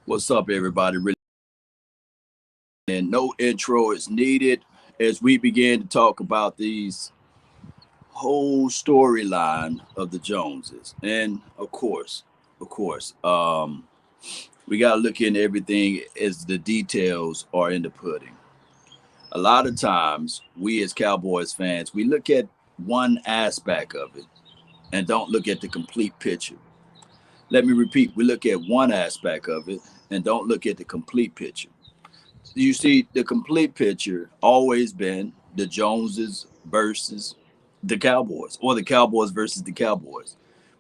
What's up, everybody? Really, and no intro is needed as we begin to talk about these whole storyline of the Joneses, and of course, we got to look into everything as the details are in the pudding. A lot of times, we as Cowboys fans, we look at one aspect of it and don't look at the complete picture. Let me repeat: we look at one aspect of it and don't look at the complete picture. You see, the complete picture always been the Joneses versus the Cowboys, or the Cowboys versus the Cowboys.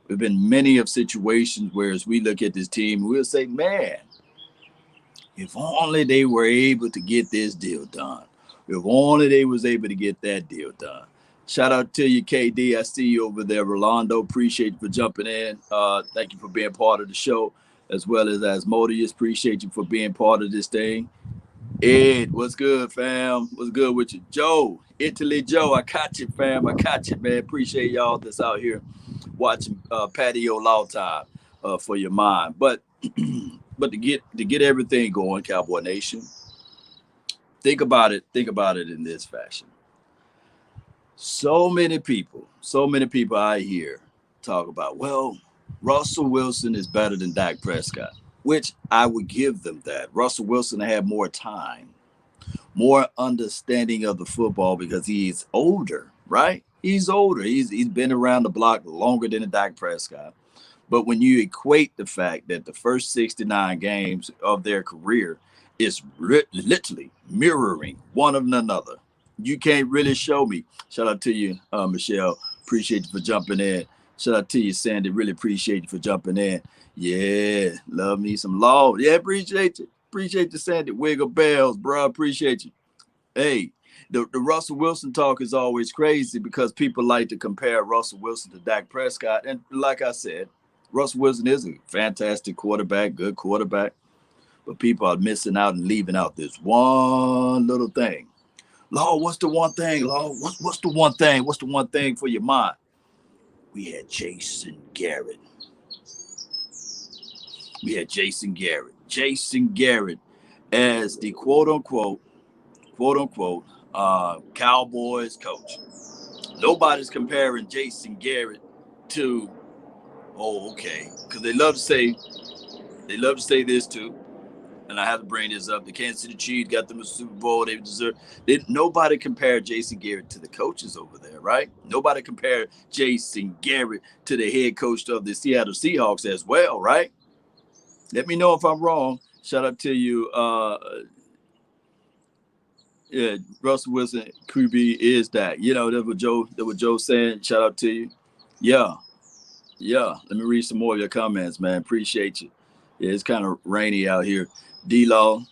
There've been many of situations where, as we look at this team, we'll say, "Man, if only they were able to get this deal done. If only they was able to get that deal done." Shout out to you, KD. I see you over there, Rolando. Appreciate you for jumping in. Thank you for being part of the show, as well as Asmodeus. Appreciate you for being part of this thing. Ed, what's good, fam? What's good with you? Joe, Italy Joe, I caught you, fam. I caught you, man. Appreciate y'all that's out here watching Patio Law Time for your mind. But but to get everything going, Cowboy Nation, think about it. Think about it in this fashion. So many people I hear talk about, well, Russell Wilson is better than Dak Prescott, which I would give them that. Russell Wilson had more time, more understanding of the football because he's older, right? He's older. He's been around the block longer than a Dak Prescott. But when you equate the fact that the first 69 games of their career is literally mirroring one of another, you can't really show me. Shout out to you, Michelle. Appreciate you for jumping in. Shout out to you, Sandy. Really appreciate you for jumping in. Yeah, love me some law. Yeah, appreciate you. Appreciate you, Sandy. Wiggle bells, bro. Appreciate you. Hey, the Russell Wilson talk is always crazy because people like to compare Russell Wilson to Dak Prescott. And like I said, Russell Wilson is a fantastic quarterback, good quarterback, but people are missing out and leaving out this one little thing. Law, what's the one thing, Law? What's the one thing? What's the one thing for your mind? We had Jason Garrett. We had Jason Garrett. Jason Garrett as the quote unquote, Cowboys coach. Nobody's comparing Jason Garrett to, oh, okay, because they love to say this too, and I have to bring this up. The Kansas City Chiefs got them a Super Bowl. They deserve. Nobody compared Jason Garrett to the coaches over there, right? Nobody compared Jason Garrett to the head coach of the Seattle Seahawks as well, right? Let me know if I'm wrong. Shout out to you, yeah, Russell Wilson QB is that. That what Joe saying. Shout out to you. Yeah, yeah. Let me read some more of your comments, man. Appreciate you. Yeah, it's kind of rainy out here. D Law,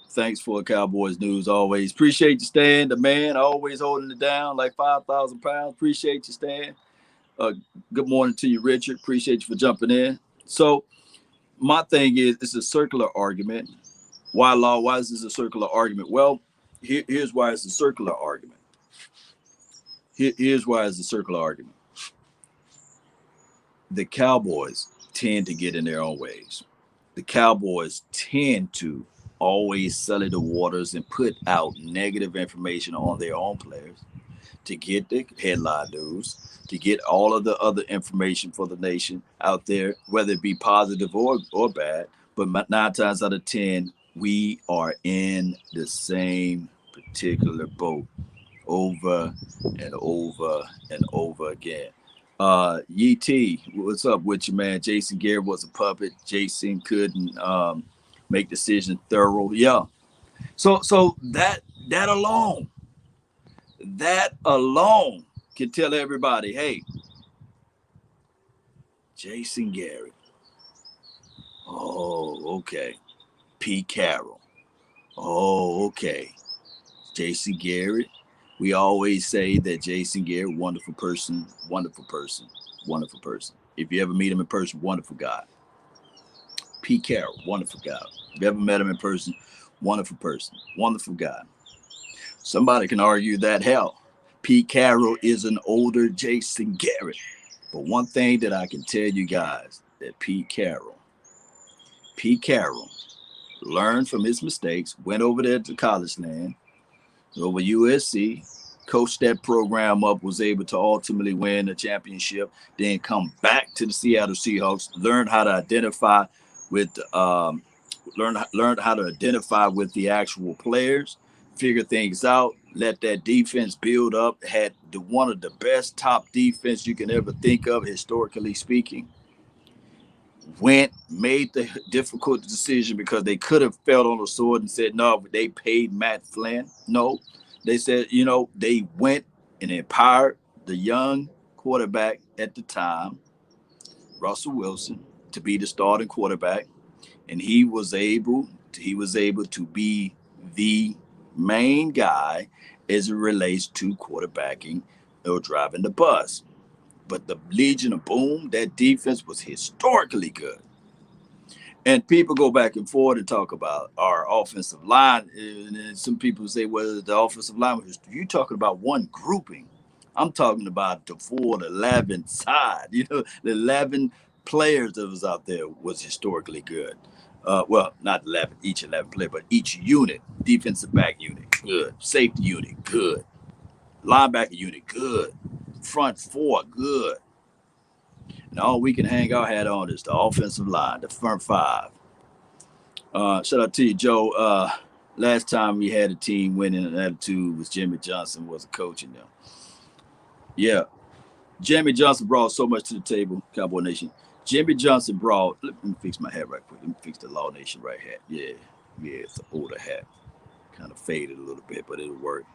thanks for Cowboys news always. Appreciate you, Stan, the man, always holding it down like 5,000 pounds. Appreciate you, Stan. Uh, Good morning to you, Richard. Appreciate you for jumping in. So my thing is, it's a circular argument. Why, Law? Why is this a circular argument? Well, here's why it's a circular argument. Here's why it's a circular argument. The Cowboys tend to get in their own ways. The Cowboys tend to always sully the waters and put out negative information on their own players to get the headline news, to get all of the other information for the nation out there, whether it be positive or bad. But 9 times out of 10, we are in the same particular boat over and over and over again. Yee T, what's up with you, man? Jason Garrett was a puppet. Jason couldn't make decisions thorough. Yeah. So that alone can tell everybody, hey, Jason Garrett. Oh, okay. Pete Carroll. Oh, okay. Jason Garrett. We always say that Jason Garrett, wonderful person, wonderful person, wonderful person. If you ever meet him in person, wonderful guy. Pete Carroll, wonderful guy. If you ever met him in person, wonderful person, wonderful guy. Somebody can argue that hell. Pete Carroll is an older Jason Garrett. But one thing that I can tell you guys that Pete Carroll Pete Carroll learned from his mistakes, went over there to college land, over USC, coached that program up, was able to ultimately win a championship, then come back to the Seattle Seahawks, learned how to identify with learned how to identify with the actual players, figure things out, let that defense build up, had one of the best top defense you can ever think of, historically speaking. Made the difficult decision because they could have fell on the sword and said, no, they paid Matt Flynn. No, they said, they went and empowered the young quarterback at the time, Russell Wilson, to be the starting quarterback. And he was able to be the main guy as it relates to quarterbacking or driving the bus. But the Legion of Boom, that defense was historically good. And people go back and forth and talk about our offensive line. And some people say, well, the offensive line, you're talking about one grouping. I'm talking about the full 11 side. The 11 players that was out there was historically good. Well, not 11, each 11 player, but each unit, defensive back unit, good. Safety unit, good. Linebacker unit, good. Front four, good. And all we can hang our hat on is the offensive line, the front five. Shout out to you, Joe. Last time we had a team winning an attitude was Jimmy Johnson was coaching them. Yeah. Jimmy Johnson brought so much to the table, Cowboy Nation. Jimmy Johnson brought, let me fix my hat right quick. Let me fix the Law Nation right hat. Yeah, it's an older hat. Kind of faded a little bit, but it'll work.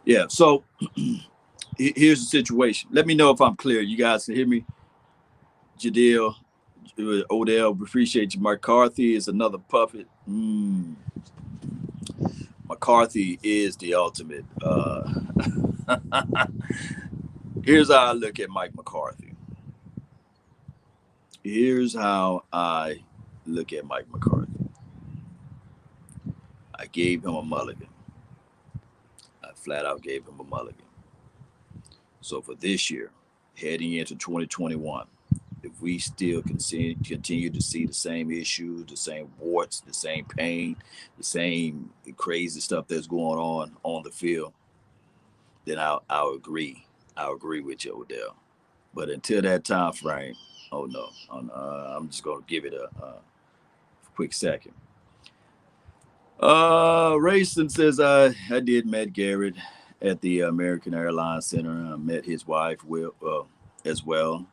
Yeah, so here's the situation. Let me know if I'm clear. You guys can hear me? Jadil, Odell, appreciate you. McCarthy is another puppet. McCarthy is the ultimate. Here's how I look at Mike McCarthy. Here's how I look at Mike McCarthy. I gave him a mulligan. I flat out gave him a mulligan. So for this year, heading into 2021, if we still continue to see the same issues, the same warts, the same pain, the same crazy stuff that's going on the field, then I'll agree. I'll agree with you, Odell. But until that time frame, oh no, I'm just gonna give it a quick second. Rayson says I did met Garrett at the American Airlines Center. I met his wife as well.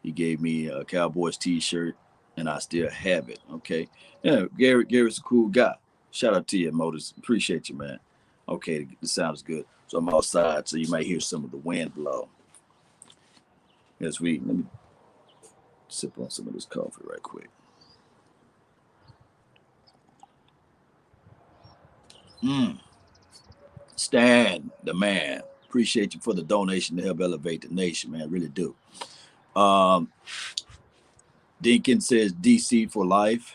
He gave me a Cowboys t-shirt, and I still have it. Okay. Yeah, Garrett's a cool guy. Shout out to you, Motors. Appreciate you, man. Okay, the sound is good. So I'm outside, so you might hear some of the wind blow. Let me sip on some of this coffee right quick. Stan, the man. Appreciate you for the donation to help elevate the nation, man. Really do. Dinkin says DC for life.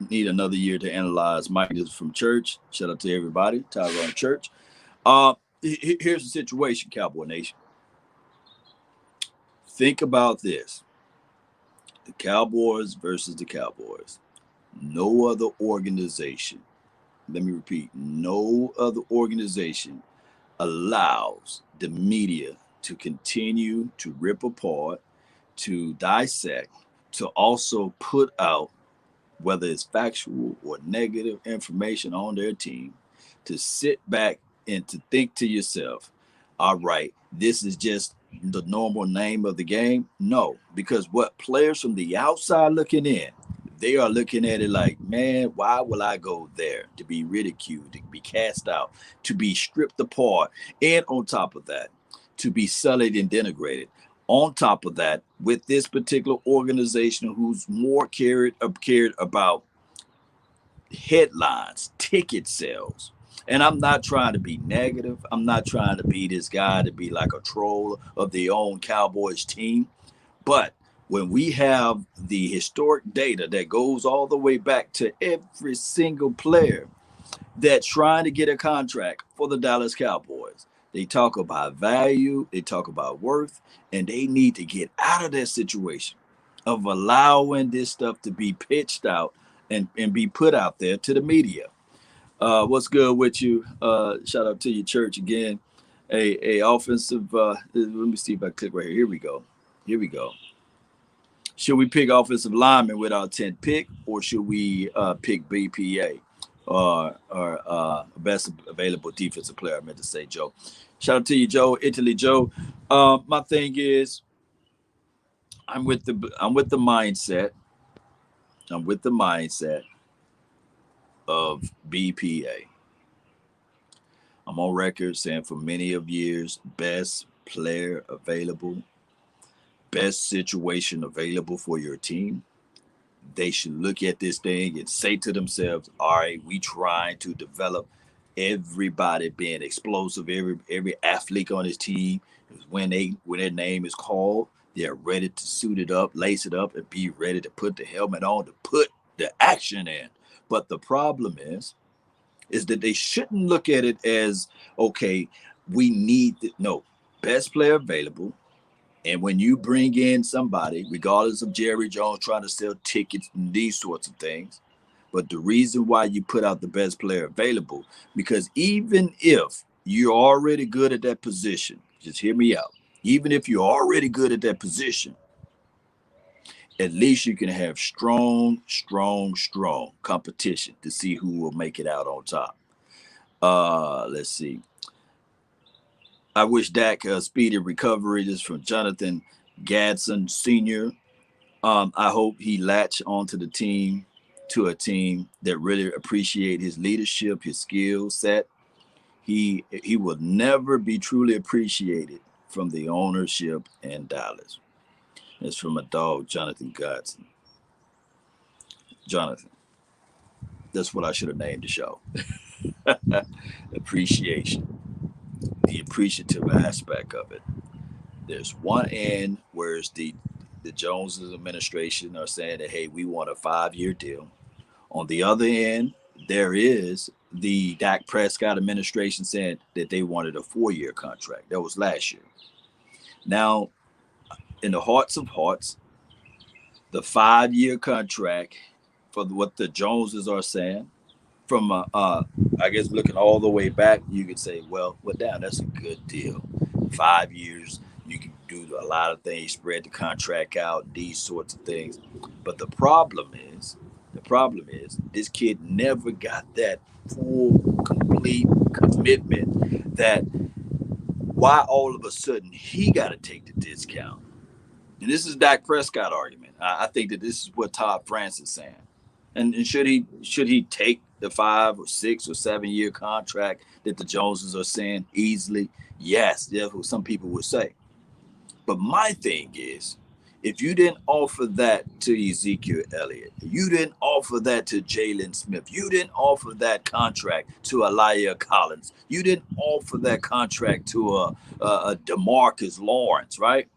Need another year to analyze. Mike is from church. Shout out to everybody. Tyrone Church. Here's the situation, Cowboy Nation. Think about this. The Cowboys versus the Cowboys. No other organization, let me repeat, no other organization allows the media to continue to rip apart, to dissect, to also put out, whether it's factual or negative information on their team, to sit back and to think to yourself, all right, this is just the normal name of the game. No, because what players from the outside looking in, they are looking at it like, man, why will I go there? To be ridiculed, to be cast out, to be stripped apart, and on top of that, to be sullied and denigrated. On top of that, with this particular organization who's more cared about headlines, ticket sales. And I'm not trying to be negative. I'm not trying to be this guy to be like a troll of the own Cowboys team. But when we have the historic data that goes all the way back to every single player that's trying to get a contract for the Dallas Cowboys, They talk about value, they talk about worth, and they need to get out of that situation of allowing this stuff to be pitched out and be put out there to the media. What's good with you? Shout out to your church again. A offensive. Let me see if I click right here. Here we go. Here we go. Should we pick offensive lineman with our 10th pick, or should we pick BPA or best available defensive player? I meant to say Joe. Shout out to you, Joe. Italy, Joe. My thing is, I'm with the mindset. I'm with the mindset of BPA. I'm on record saying for many of years, best player available, best situation available for your team. They should look at this thing and say to themselves, all right, we trying to develop everybody being explosive, every athlete on his team. When their name is called, they're ready to suit it up, lace it up, and be ready to put the helmet on to put the action in. But the problem is that they shouldn't look at it as, okay, we need no, best player available. And when you bring in somebody, regardless of Jerry Jones trying to sell tickets and these sorts of things, but the reason why you put out the best player available, because even if you're already good at that position, just hear me out. Even if you're already good at that position, at least you can have strong competition to see who will make it out on top. Let's see. I wish Dak a speedy recovery. This is from Jonathan Gadsden Sr. I hope he latch onto the team, to a team that really appreciate his leadership, his skill set. He will never be truly appreciated from the ownership in Dallas. It's from a dog, Jonathan Gadsden. Jonathan, that's what I should have named the show. Appreciation, the appreciative aspect of it. There's one end where it's the Joneses administration are saying that, hey, we want a 5-year deal. On the other end, there is the Dak Prescott administration saying that they wanted a 4-year contract. That was last year. Now, in the hearts of hearts, the 5-year contract for what the Joneses are saying, from I guess looking all the way back, you could say, well, damn, that's a good deal. 5 years, you can do a lot of things, spread the contract out, these sorts of things. But the problem is, this kid never got that full, complete commitment. That why all of a sudden he got to take the discount. And this is Dak Prescott argument. I think that this is what Todd France is saying. And should he take the 5 or 6 or 7 year contract that the Joneses are saying easily? Yes, that's what some people would say. But my thing is, if you didn't offer that to Ezekiel Elliott, you didn't offer that to Jalen Smith, you didn't offer that contract to Elijah Collins, you didn't offer that contract to a DeMarcus Lawrence, right?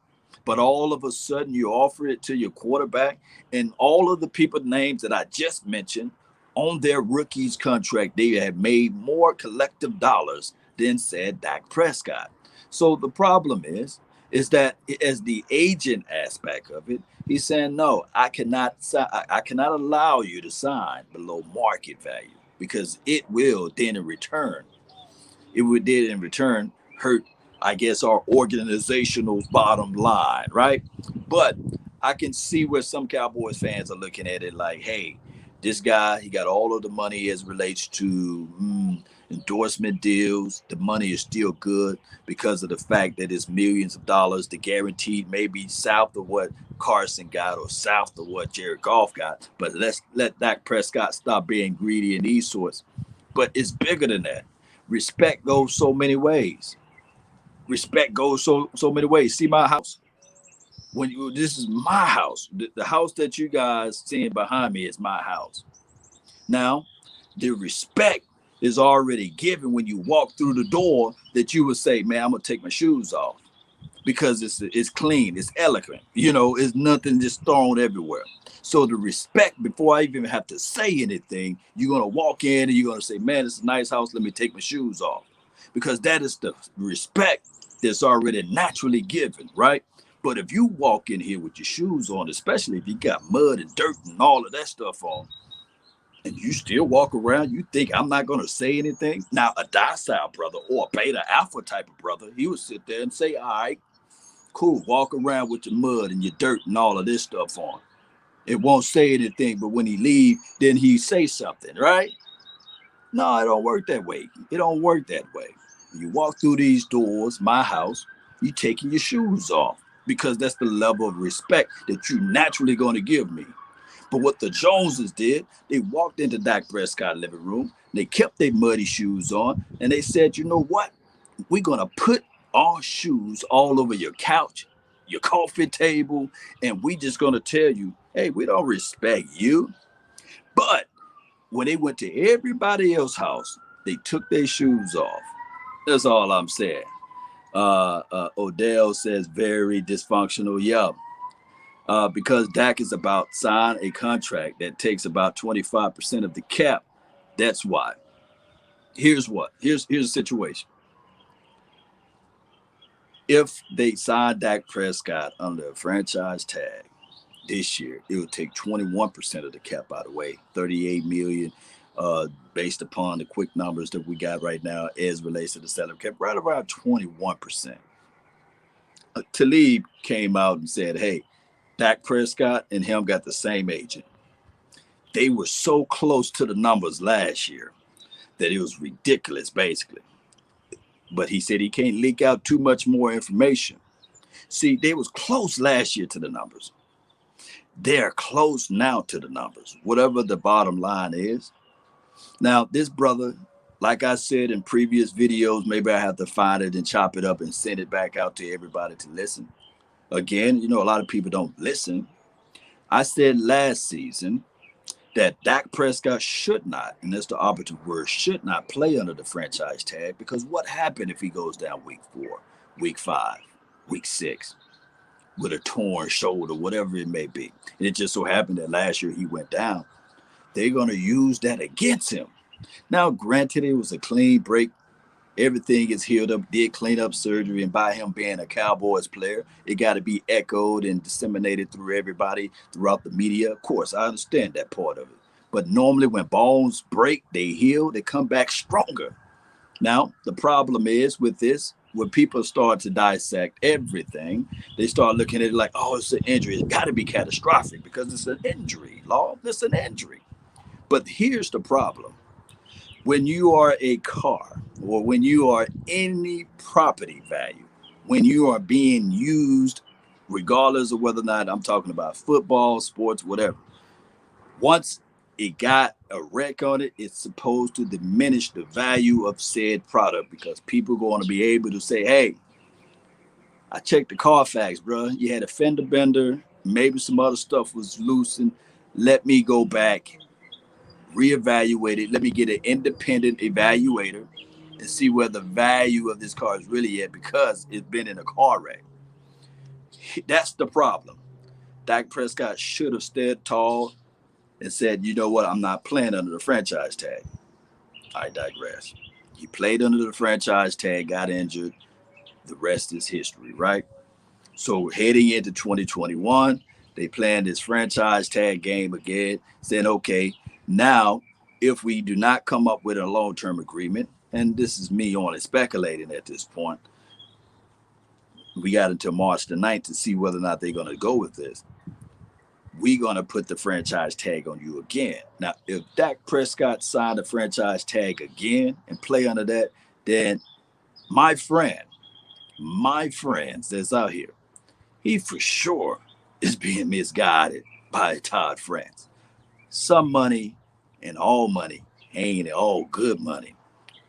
But all of a sudden you offer it to your quarterback, and all of the people names that I just mentioned on their rookies contract, they have made more collective dollars than said Dak Prescott. So the problem is that as the agent aspect of it, he's saying, no, I cannot allow you to sign below market value, because it will then in return, it would then in return hurt, I guess, our organizational bottom line, right? But I can see where some Cowboys fans are looking at it like, hey, this guy, he got all of the money as relates to endorsement deals. The money is still good because of the fact that it's millions of dollars. The guaranteed maybe south of what Carson got or south of what Jared Goff got. But let's let Dak Prescott stop being greedy in these sorts. But it's bigger than that. Respect goes so many ways. Respect goes so many ways. See my house. This is my house. The house that you guys seeing behind me is my house. Now, the respect is already given when you walk through the door, that you would say, man, I'm gonna take my shoes off, because it's clean, it's elegant, it's nothing just thrown everywhere. So the respect, before I even have to say anything, you're gonna walk in and you're gonna say, man, it's a nice house, let me take my shoes off. because that is the respect that's already naturally given, right? But if you walk in here with your shoes on, especially if you got mud and dirt and all of that stuff on, and you still walk around, you think I'm not going to say anything? Now, a docile brother or a beta alpha type of brother, he would sit there and say, all right, cool, walk around with your mud and your dirt and all of this stuff on. It won't say anything, but when he leave, then he say something, right? No, it don't work that way. It don't work that way. When you walk through these doors, my house, you taking your shoes off because that's the level of respect that you naturally going to give me. But what the Joneses did, they walked into Dak Prescott's living room, they kept their muddy shoes on, and they said, you know what? We're going to put our shoes all over your couch, your coffee table, and we just going to tell you, hey, we don't respect you. But when they went to everybody else's house, they took their shoes off. That's all I'm saying. Odell says very dysfunctional. Yeah, because Dak is about sign a contract that takes about 25% of the cap. That's why. Here's what. Here's the situation. If they sign Dak Prescott under a franchise tag this year, it would take 21% of the cap out of the way, 38 million, based upon the quick numbers that we got right now as relates to the salary cap, right around 21%. Talib came out and said, hey, Dak Prescott and him got the same agent. They were so close to the numbers last year that it was ridiculous, basically. But he said he can't leak out too much more information. See, they was close last year to the numbers. They're close now to the numbers, whatever the bottom line is. Now, this brother, like I said in previous videos, maybe I have to find it and chop it up and send it back out to everybody to listen. Again, you know, a lot of people don't listen. I said last season that Dak Prescott should not, and that's the operative word, should not play under the franchise tag, because what happened if he goes down week 4, week 5, week 6 with a torn shoulder, whatever it may be? And it just so happened that last year he went down. They're going to use that against him. Now, granted, it was a clean break. Everything is healed up, did clean up surgery, and by him being a Cowboys player, it got to be echoed and disseminated through everybody throughout the media. Of course, I understand that part of it. But normally when bones break, they heal, they come back stronger. Now, the problem is with this, when people start to dissect everything, they start looking at it like, oh, it's an injury. It's got to be catastrophic because it's an injury, Law. It's an injury. But here's the problem. When you are a car or when you are any property value, when you are being used, regardless of whether or not I'm talking about football, sports, whatever, once it got a wreck on it, it's supposed to diminish the value of said product because people are going to be able to say, hey, I checked the Carfax, bro. You had a fender bender, maybe some other stuff was loosened. Let me go back, reevaluate it. Let me get an independent evaluator and see where the value of this car is really at because it's been in a car wreck. That's the problem. Dak Prescott should have stood tall and said, you know what, I'm not playing under the franchise tag. I digress. He played under the franchise tag, got injured. The rest is history, right? So heading into 2021, they playing this franchise tag game again, saying, okay, now if we do not come up with a long-term agreement, and this is me only speculating at this point, we got until March the 9th to see whether or not they're going to go with this. We're going to put the franchise tag on you again. Now, if Dak Prescott signed a franchise tag again and play under that, then my friends that's out here, he for sure is being misguided by Todd France. Some money and all money ain't all good money.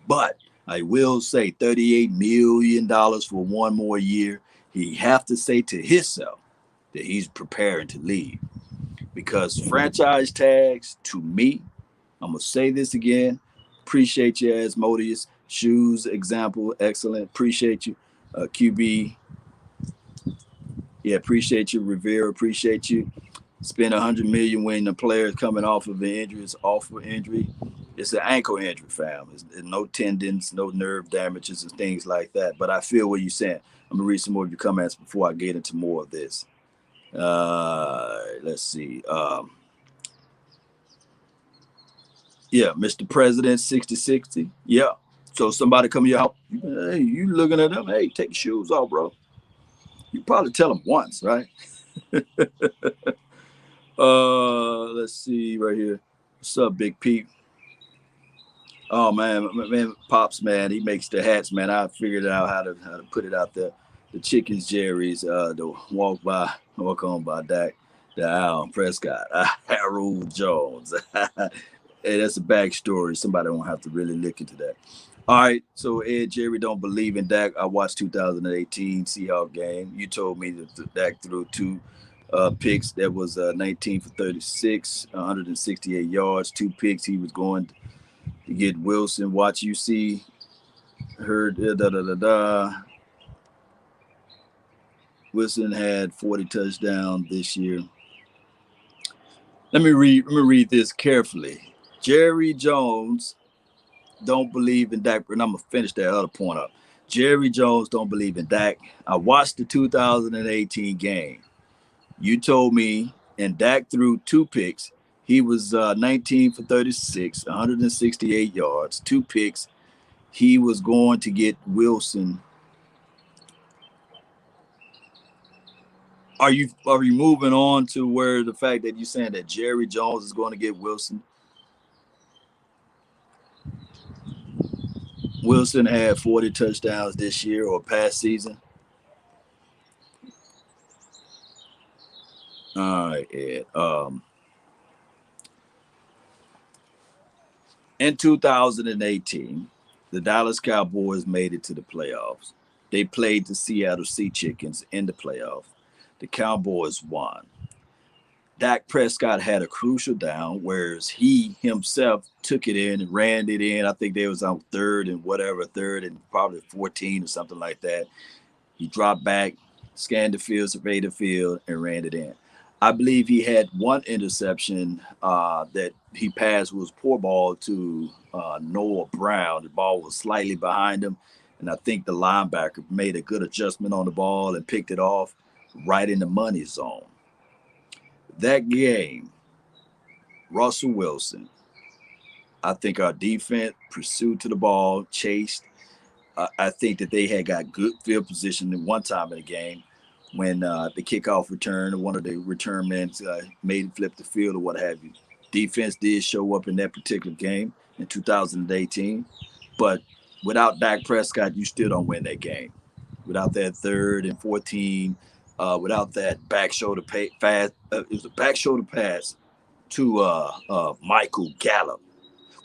But I will say $38 million for one more year. He have to say to himself that he's preparing to leave. Because franchise tags, to me, I'm going to say this again. Appreciate you, Asmodeus. Shoes, example, excellent. Appreciate you. QB, yeah, appreciate you. Rivera, appreciate you. Spend $100 million when the player is coming off of an injury, it's off for injury. It's an ankle injury, fam. It's no tendons, no nerve damages, and things like that. But I feel what you're saying. I'm gonna read some more of your comments before I get into more of this. Let's see. Yeah, Mr. President 6060. Yeah. So somebody come to your house, hey, you looking at them, hey, take your shoes off, bro. You probably tell them once, right? Let's see right here. What's up, Big Pete? Oh man, Pops, man, he makes the hats, man. I figured out how to put it out there. The chickens, Jerry's, the walk on by Dak, the Al Prescott, Harold Jones. Hey, that's a backstory. Somebody don't have to really look into that. All right, so Ed, Jerry don't believe in Dak. I watched 2018 Seahawks game. You told me that Dak threw two picks. That was 19 for 36, 168 yards, two picks. He was going to get Wilson. Watch you see. Heard da da da da. Wilson had 40 touchdowns this year. Let me read this carefully. Jerry Jones don't believe in Dak, and I'm gonna finish that other point up. Jerry Jones don't believe in Dak. I watched the 2018 game. You told me, and Dak threw two picks. He was 19 for 36, 168 yards, two picks. He was going to get Wilson. Are you moving on to where the fact that you're saying that Jerry Jones is going to get Wilson? Wilson had 40 touchdowns this year or past season. All right, Ed. In 2018, the Dallas Cowboys made it to the playoffs. They played the Seattle Sea Chickens in the playoffs. The Cowboys won. Dak Prescott had a crucial down, whereas he himself took it in and ran it in. I think they was on third and probably 14 or something like that. He dropped back, scanned the field, surveyed the field, and ran it in. I believe he had one interception that he passed was poor ball to Noah Brown. The ball was slightly behind him, and I think the linebacker made a good adjustment on the ball and picked it off right in the money zone. That game, Russell Wilson, I think our defense pursued to the ball, chased. I think that they had got good field position at one time in the game when the kickoff return, one of the return men made it flip the field or what have you. Defense did show up in that particular game in 2018, but without Dak Prescott, you still don't win that game. Without that third and 14, without that back shoulder pass, it was a back shoulder pass to Michael Gallup.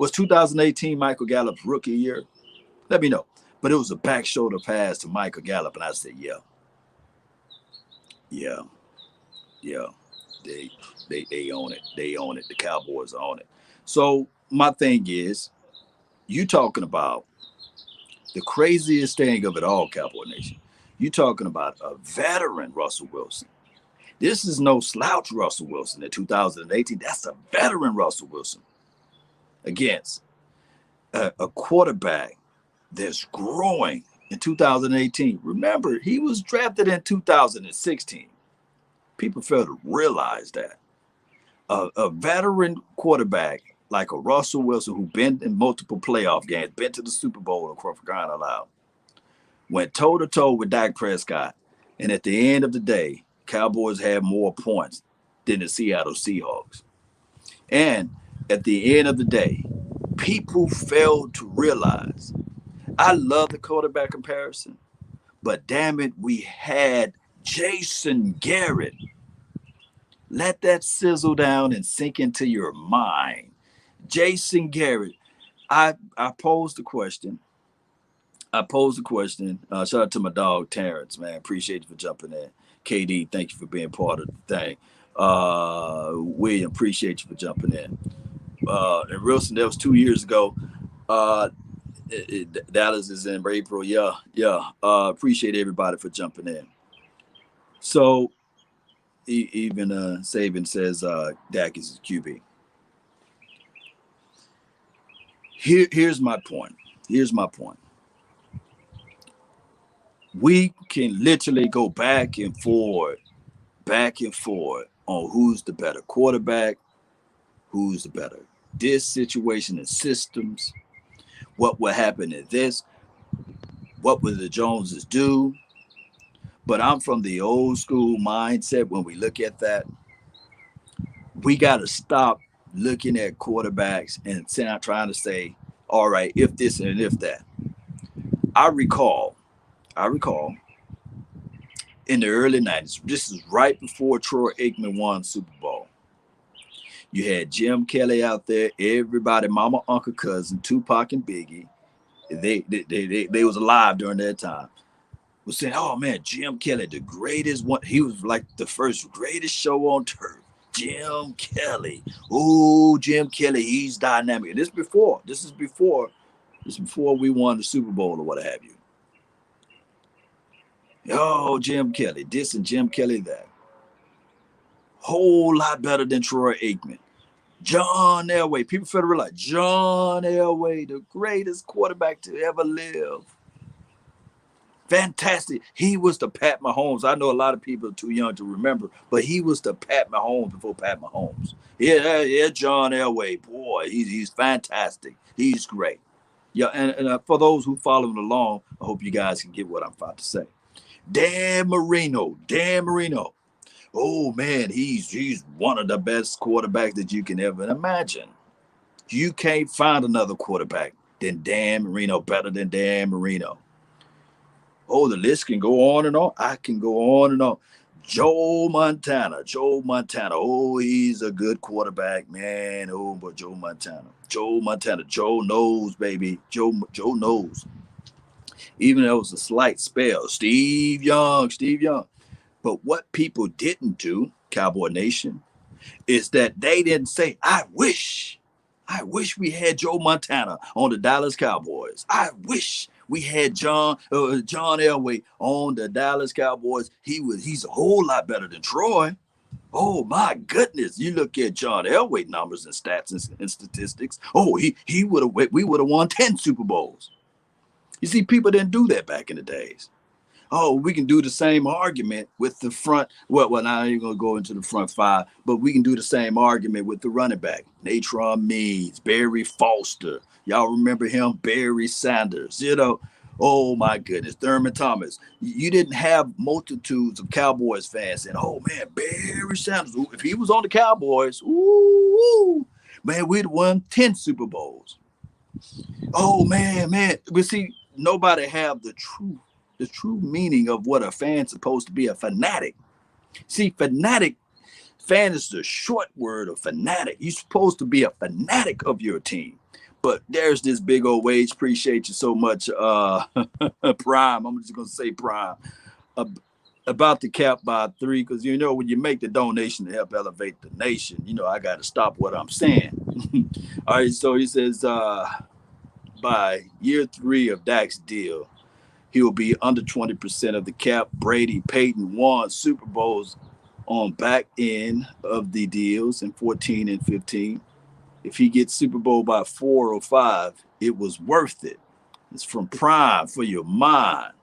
Was 2018 Michael Gallup's rookie year? Let me know. But it was a back shoulder pass to Michael Gallup, and I said, yeah, yeah, yeah. They they own it. They own it. The Cowboys own it. So my thing is, you talking about the craziest thing of it all, Cowboy Nation. You talking about a veteran Russell Wilson. This is no slouch Russell Wilson in 2018. That's a veteran Russell Wilson against a quarterback that's growing in 2018. Remember, he was drafted in 2016. People fail to realize that. A veteran quarterback like a Russell Wilson who's been in multiple playoff games, been to the Super Bowl, for crying out loud, went toe to toe with Dak Prescott. And at the end of the day, Cowboys had more points than the Seattle Seahawks. And at the end of the day, people failed to realize. I love the quarterback comparison, but damn it, we had Jason Garrett. Let that sizzle down and sink into your mind. Jason Garrett. I posed the question. I posed the question. Shout out to my dog Terrence, man. Appreciate you for jumping in. KD, thank you for being part of the thing. William, appreciate you for jumping in. And Wilson, that was 2 years ago. Dallas is in April. Yeah, yeah. Appreciate everybody for jumping in. So even Saban says Dak is his QB. Here's my point. Here's my point. We can literally go back and forth on who's the better quarterback, who's the better this situation and systems, what will happen in this, what will the Joneses do. But I'm from the old school mindset. When we look at that, we got to stop looking at quarterbacks and trying to say, all right, if this and if that. I recall, I recall in the early 90s, this is right before Troy Aikman won Super Bowl. You had Jim Kelly out there, everybody, mama, uncle, cousin, Tupac and Biggie. They was alive during that time. Was saying, oh man, Jim Kelly, the greatest one. He was like the first greatest show on turf. Jim Kelly. Oh, Jim Kelly, he's dynamic. This is before we won the Super Bowl or what have you. Oh, Jim Kelly, this and Jim Kelly that. Whole lot better than Troy Aikman. John Elway. People feel to realize John Elway, the greatest quarterback to ever live. Fantastic. He was the Pat Mahomes. I know a lot of people are too young to remember, but he was the Pat Mahomes before Pat Mahomes. Yeah, John Elway. Boy, he's fantastic. He's great. Yeah, and for those who followed along, I hope you guys can get what I'm about to say. Dan Marino. Oh man, he's one of the best quarterbacks that you can ever imagine. You can't find another quarterback than Dan Marino, better than Dan Marino. Oh, the list can go on and on. I can go on and on. Joe Montana. Oh, he's a good quarterback, man. Oh, but Joe Montana. Joe knows, baby. Joe knows. Even though it was a slight spell. Steve Young. But what people didn't do, Cowboy Nation, is that they didn't say, I wish we had Joe Montana on the Dallas Cowboys. I wish we had John Elway on the Dallas Cowboys. He's a whole lot better than Troy. Oh my goodness! You look at John Elway numbers and stats and statistics. Oh, we would have won 10 Super Bowls. You see, people didn't do that back in the days. Oh, we can do the same argument with the front. Well, now I'm going to go into the front five, but we can do the same argument with the running back. Natron Means, Barry Foster. Y'all remember him? Barry Sanders. Oh my goodness. Thurman Thomas. You didn't have multitudes of Cowboys fans saying, oh man, Barry Sanders. If he was on the Cowboys, ooh, man, we'd won 10 Super Bowls. Oh man. But see, nobody have the true meaning of what a fan's supposed to be, a fanatic. See, fan is the short word of fanatic. You're supposed to be a fanatic of your team. But there's this big old wage. Appreciate you so much, Prime. I'm just going to say Prime. About to cap by 3, because, when you make the donation to help elevate the nation, I got to stop what I'm saying. All right, so he says, by year 3 of Dak's deal, he will be under 20% of the cap. Brady, Peyton won Super Bowls on back end of the deals in 14 and 15. If he gets Super Bowl by 4 or 5, it was worth it. It's from Prime for your mind.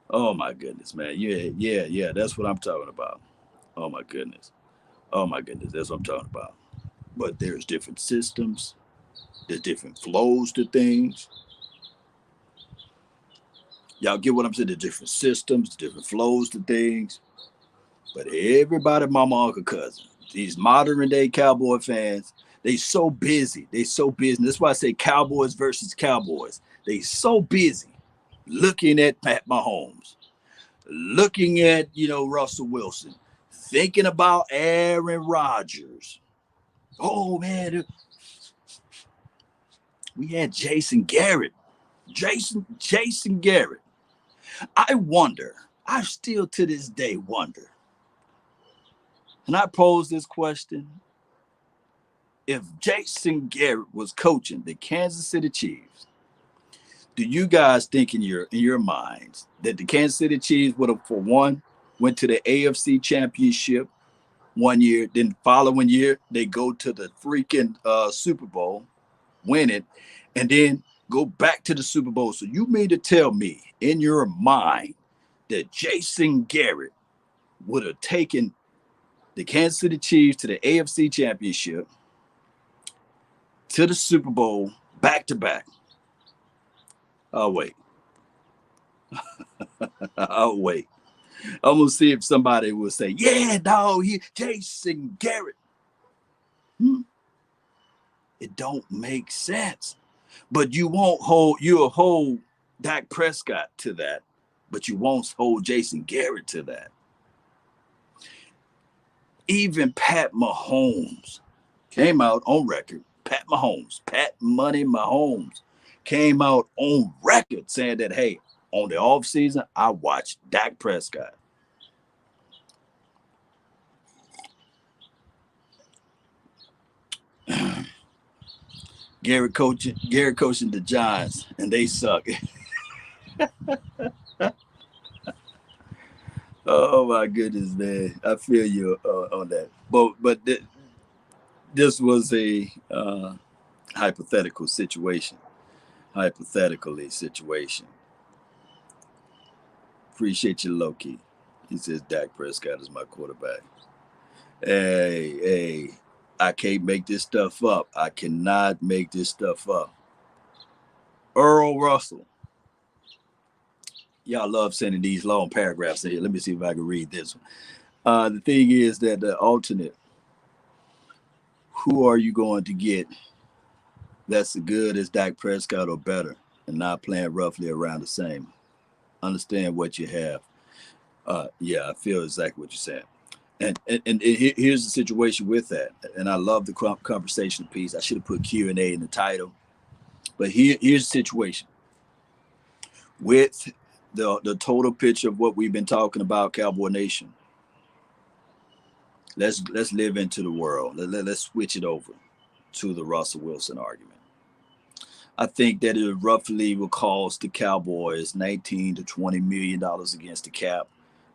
Oh my goodness, man. Yeah. That's what I'm talking about. Oh my goodness. That's what I'm talking about. But there's different systems. There's different flows to things. Y'all get what I'm saying? The different systems, the different flows to things. But everybody, mama, uncle, cousin, these modern day Cowboy fans, they so busy. That's why I say Cowboys versus Cowboys. They so busy looking at Pat Mahomes, looking at, Russell Wilson, thinking about Aaron Rodgers. Oh, man. We had Jason Garrett. Jason Garrett. I still to this day wonder, and I pose this question, if Jason Garrett was coaching the Kansas City Chiefs, do you guys think in your minds that the Kansas City Chiefs would have, for one, went to the AFC Championship one year, then the following year they go to the freaking Super Bowl, win it, and then go back to the Super Bowl. So you mean to tell me in your mind that Jason Garrett would have taken the Kansas City Chiefs to the AFC Championship, to the Super Bowl, back to back? Oh, wait. Oh, wait. I'm going to see if somebody will say, yeah, dog, Jason Garrett. It don't make sense. But you'll hold Dak Prescott to that, but you won't hold Jason Garrett to that. Even Pat Mahomes came out on record. Pat Money Mahomes came out on record saying that, hey, on the offseason, I watched Dak Prescott. Garrett coaching the Giants, and they suck. Oh my goodness, man! I feel you on that. But this was a hypothetical situation. Hypothetically situation. Appreciate you, Loki. He says Dak Prescott is my quarterback. Hey, I can't make this stuff up. I cannot make this stuff up. Earl Russell. Y'all love sending these long paragraphs in here. Let me see if I can read this one. The thing is that the alternate, who are you going to get that's as good as Dak Prescott or better and not playing roughly around the same? Understand what you have. Yeah, I feel exactly what you're saying. And here's the situation with that. And I love the conversation piece. I should have put Q&A in the title. But here's the situation. With the total picture of what we've been talking about, Cowboy Nation, let's live into the world. Let's switch it over to the Russell Wilson argument. I think that it roughly will cost the Cowboys $19 to $20 million against the cap,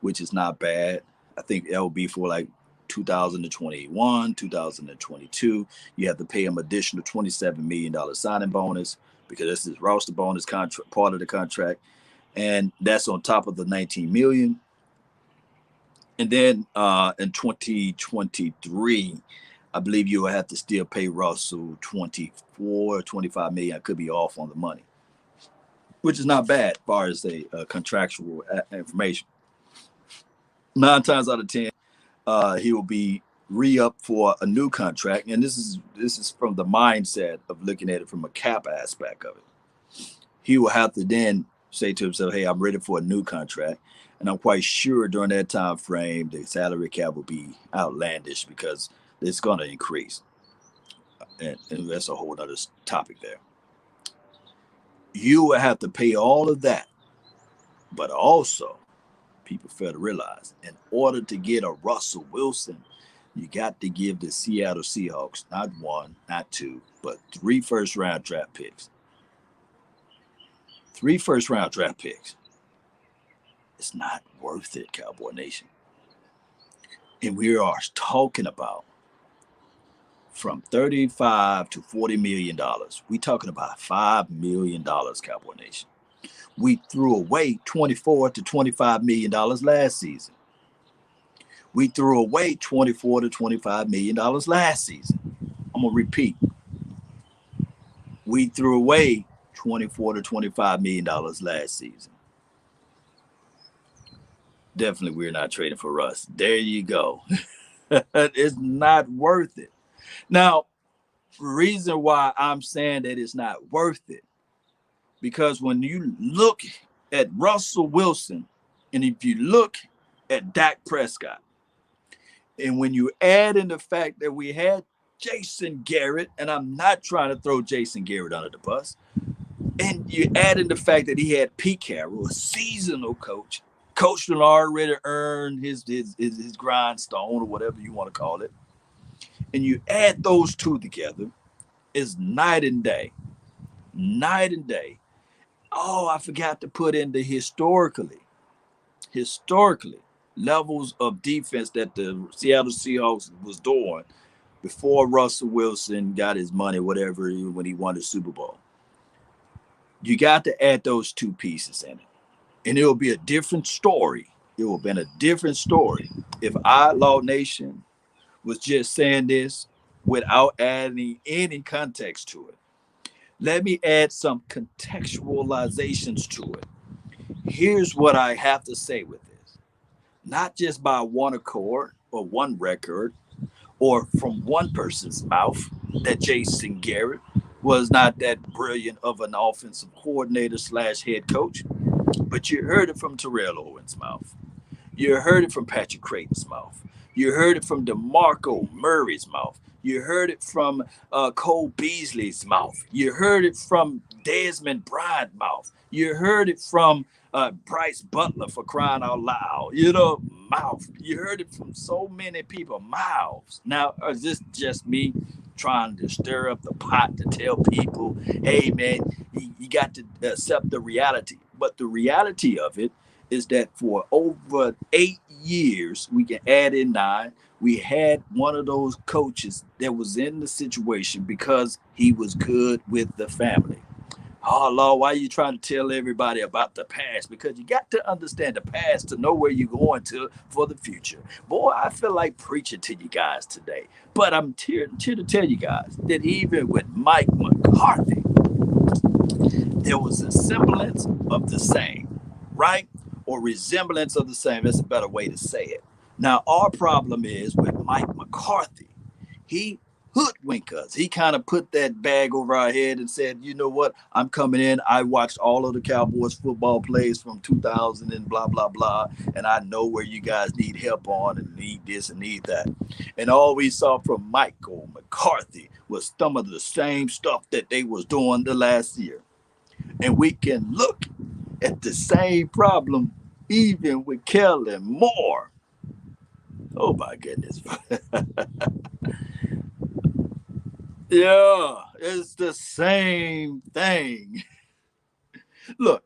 which is not bad. I think that will be for like 2021, 2022. You have to pay them additional $27 million signing bonus because this is roster bonus contract, part of the contract. And that's on top of the $19 million. And then in 2023, I believe you will have to still pay Russell 24, 25 million. I could be off on the money, which is not bad as far as the contractual information. 9 times out of 10, he will be re-up for a new contract. And this is from the mindset of looking at it from a cap aspect of it. He will have to then say to himself, hey, I'm ready for a new contract. And I'm quite sure during that time frame, the salary cap will be outlandish because it's going to increase. And that's a whole other topic there. You will have to pay all of that. But also, people fail to realize, in order to get a Russell Wilson, you got to give the Seattle Seahawks not 1, not 2, but 3 first-round draft picks. 3 first-round draft picks. It's not worth it, Cowboy Nation. And we are talking about from $35 to $40 million. We're talking about $5 million, Cowboy Nation. We threw away $24 to $25 million last season. We threw away $24 to $25 million last season. I'm going to repeat. We threw away $24 to $25 million last season. Definitely, we're not trading for Russ. There you go. It's not worth it. Now, the reason why I'm saying that it's not worth it, because when you look at Russell Wilson, and if you look at Dak Prescott, and when you add in the fact that we had Jason Garrett, and I'm not trying to throw Jason Garrett under the bus, and you add in the fact that he had Pete Carroll, a seasonal coach that already earned his grindstone or whatever you want to call it, and you add those two together, it's night and day. Night and day. Oh, I forgot to put in the historically levels of defense that the Seattle Seahawks was doing before Russell Wilson got his money, whatever, when he won the Super Bowl. You got to add those two pieces in it. And it'll be a different story. It will have been a different story if I, Law Nation, was just saying this without adding any context to it. Let me add some contextualizations to it. Here's what I have to say with this. Not just by one accord or one record or from one person's mouth that Jason Garrett was not that brilliant of an offensive coordinator slash head coach, but you heard it from Terrell Owens' mouth. You heard it from Patrick Creighton's mouth. You heard it from DeMarco Murray's mouth. You heard it from Cole Beasley's mouth. You heard it from Desmond Bryant's mouth. You heard it from Bryce Butler, for crying out loud. Mouth. You heard it from so many people, mouths. Now, is this just me trying to stir up the pot to tell people, hey, man, you got to accept the reality? But the reality of it is that for over 8 years, we can add in 9, we had one of those coaches that was in the situation because he was good with the family. Oh, Lord, why are you trying to tell everybody about the past? Because you got to understand the past to know where you're going to for the future. Boy, I feel like preaching to you guys today. But I'm here to tell you guys that even with Mike McCarthy, there was a semblance of the same, right? Or resemblance of the same. That's a better way to say it. Now, our problem is with Mike McCarthy. He hoodwinked us. He kind of put that bag over our head and said, you know what? I'm coming in. I watched all of the Cowboys football plays from 2000 and blah, blah, blah. And I know where you guys need help on and need this and need that. And all we saw from Michael McCarthy was some of the same stuff that they was doing the last year. And we can look at the same problem even with Kellen Moore. Oh my goodness. Yeah, it's the same thing. Look,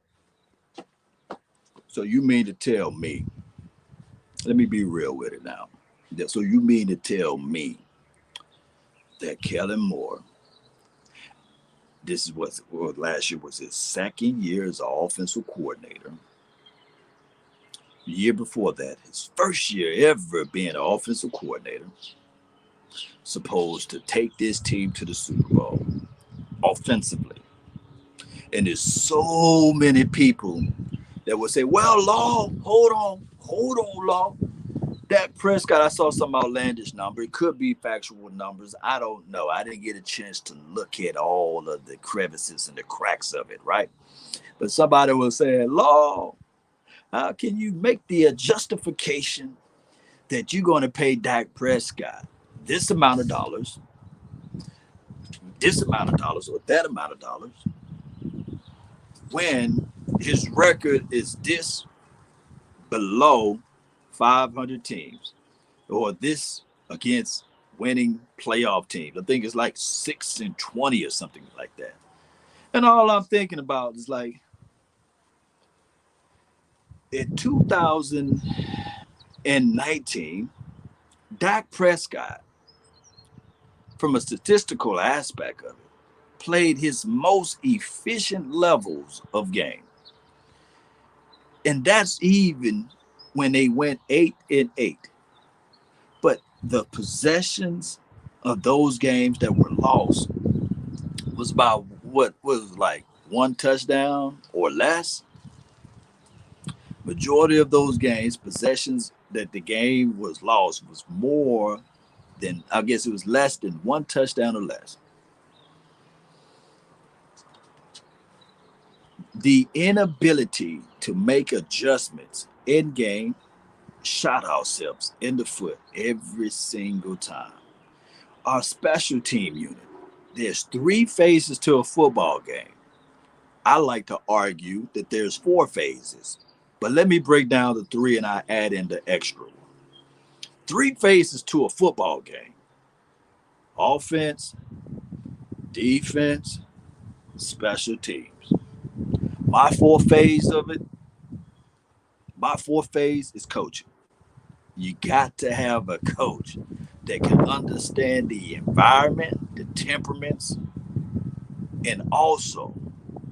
so you mean to tell me, let me be real with it now. So you mean to tell me that Kellen Moore, this is what last year was his second year as an offensive coordinator. The year before that, his first year ever being an offensive coordinator, supposed to take this team to the Super Bowl offensively. And there's so many people that would say, well, Law, hold on, Law. Dak Prescott, I saw some outlandish number. It could be factual numbers. I don't know. I didn't get a chance to look at all of the crevices and the cracks of it, right? But somebody will say, Law, how can you make the justification that you're going to pay Dak Prescott this amount of dollars, or that amount of dollars, when his record is this below 500 teams, or this against winning playoff teams? I think it's like 6-20 or something like that. And all I'm thinking about is like in 2019, Dak Prescott, from a statistical aspect of it, played his most efficient levels of game. And that's even when they went 8-8. But the possessions of those games that were lost was about what was like one touchdown or less. Majority of those games, possessions that the game was lost was more than, I guess it was less than one touchdown or less. The inability to make adjustments in game shot ourselves in the foot every single time. Our special team unit, there's 3 phases to a football game. I like to argue that there's 4 phases, but let me break down the 3 and I add in the extra one. 3 phases to a football game: offense, defense, special teams. My 4th phase is coaching. You got to have a coach that can understand the environment, the temperaments, and also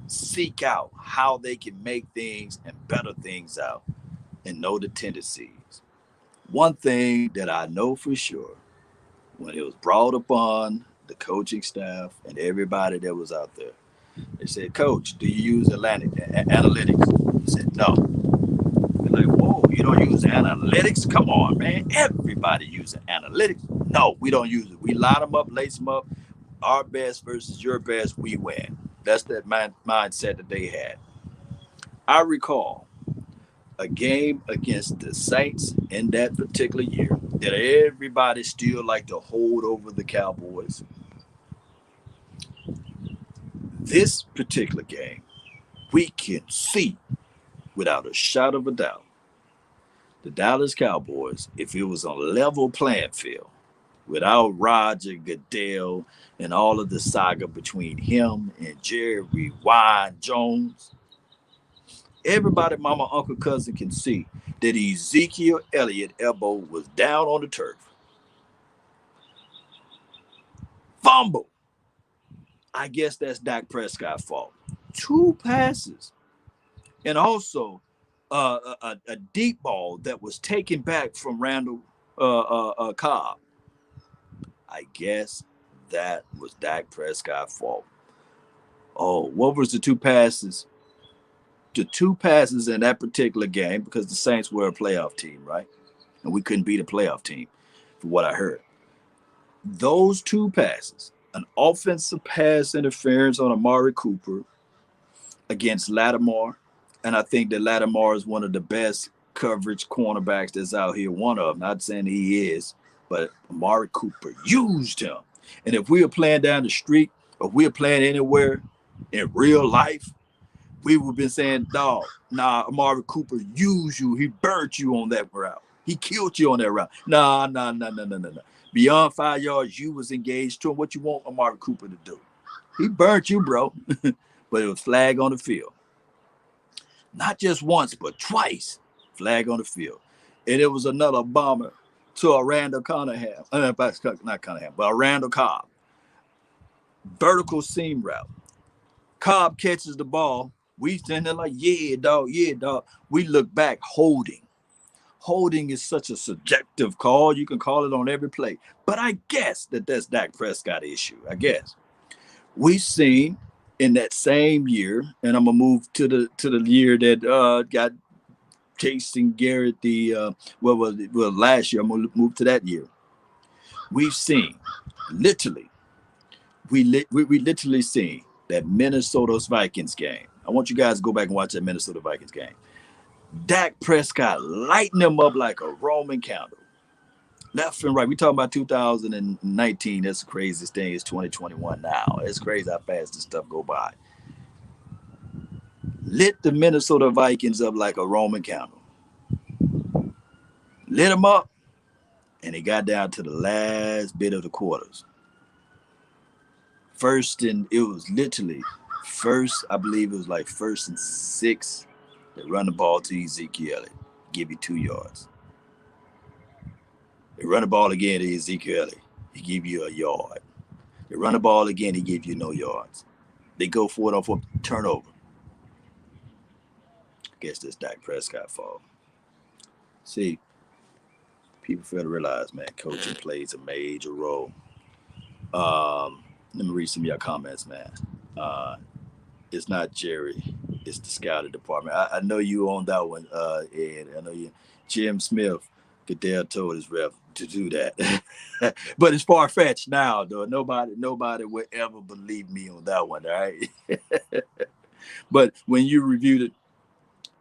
seek out how they can make things and better things out and know the tendencies. One thing that I know for sure, when it was brought upon the coaching staff and everybody that was out there, they said, Coach, do you use analytics? He said, no. We're like, whoa, you don't use analytics? Come on, man. Everybody uses analytics. No, we don't use it. We line them up, lace them up. Our best versus your best, we win. That's that mindset that they had. I recall a game against the Saints in that particular year that everybody still like to hold over the Cowboys. This particular game, we can see without a shadow of a doubt the Dallas Cowboys, if it was on a level playing field, without Roger Goodell and all of the saga between him and Jerry Wine Jones, everybody, mama, uncle, cousin can see that Ezekiel Elliott elbow was down on the turf. Fumble. I guess that's Dak Prescott's fault. Two passes. And also a deep ball that was taken back from Randall Cobb. I guess that was Dak Prescott's fault. Oh, what was the two passes? The two passes in that particular game, because the Saints were a playoff team, right? And we couldn't beat a playoff team, for what I heard. Those two passes, an offensive pass interference on Amari Cooper against Lattimore, and I think that Lattimore is one of the best coverage cornerbacks that's out here. One of them, not saying he is, but Amari Cooper used him. And if we were playing down the street or we were playing anywhere in real life, we would have been saying, dog, nah, Amari Cooper used you. He burnt you on that route. He killed you on that route. Nah. Beyond 5 yards, you was engaged to him. What you want Amari Cooper to do? He burnt you, bro. But it was flag on the field. Not just once, but twice. Flag on the field. And it was another bomber to a Randall Cunningham. Not Cunningham, but a Randall Cobb. Vertical seam route. Cobb catches the ball. We stand there like, yeah, dog. We look back, holding. Holding is such a subjective call. You can call it on every play. But I guess that's Dak Prescott issue. I guess. We've seen in that same year, and I'm gonna move to the year that got Jason Garrett last year. I'm gonna move to that year. We've seen literally, we literally seen that Minnesota's Vikings game. I want you guys to go back and watch that Minnesota Vikings game. Dak Prescott lighting them up like a Roman candle. Left and right. We talking about 2019. That's the craziest thing. It's 2021 now. It's crazy how fast this stuff go by. Lit the Minnesota Vikings up like a Roman candle. Lit them up, and it got down to the last bit of the quarters. It was literally first, I believe it was like 1st and 6. They run the ball to Ezekiel Elliott, give you 2 yards. They run the ball again to Ezekiel Elliott, he give you a yard. They run the ball again, he give you no yards. They go for it on 4 turnover. I guess that's Dak Prescott fault. See, people fail to realize, man, coaching plays a major role. Let me read some of your comments, man. It's not Jerry, it's the scouting department. I know you on that one, Ed. I know you. Jim Smith, Goodell told his ref to do that. But it's far-fetched now, though. Nobody would ever believe me on that one, all right? But when you reviewed it,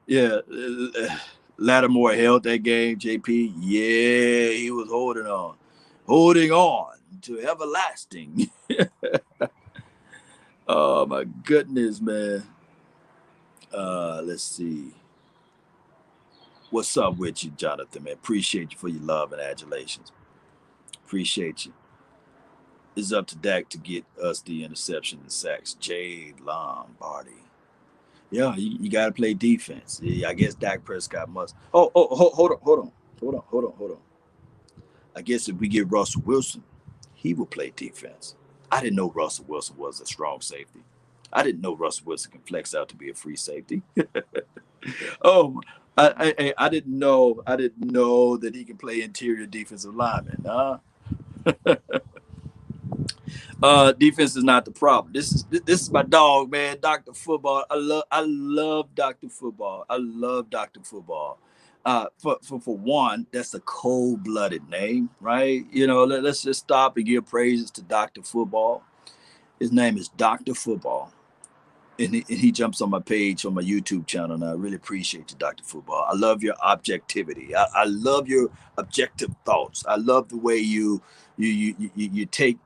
yeah, Lattimore held that game, JP. Yeah, he was holding on to everlasting. Oh, my goodness, man. Let's see. What's up with you, Jonathan, man? Appreciate you for your love and adulations. Appreciate you. It's up to Dak to get us the interception and sacks. Jade Lombardi. Yeah, you got to play defense. Yeah, I guess Dak Prescott must. Hold on. I guess if we get Russell Wilson, he will play defense. I didn't know Russell Wilson was a strong safety. I didn't know Russell Wilson can flex out to be a free safety. Oh, I didn't know. I didn't know that he can play interior defensive lineman. Defense is not the problem. This is my dog, man. Doctor Football. I love Doctor Football. I love Doctor Football. For one, that's a cold blooded name, right? Let's just stop and give praises to Doctor Football. His name is Doctor Football. And he jumps on my page on my YouTube channel, and I really appreciate you, Dr. Football. I love your objectivity. I love your objective thoughts. I love the way you take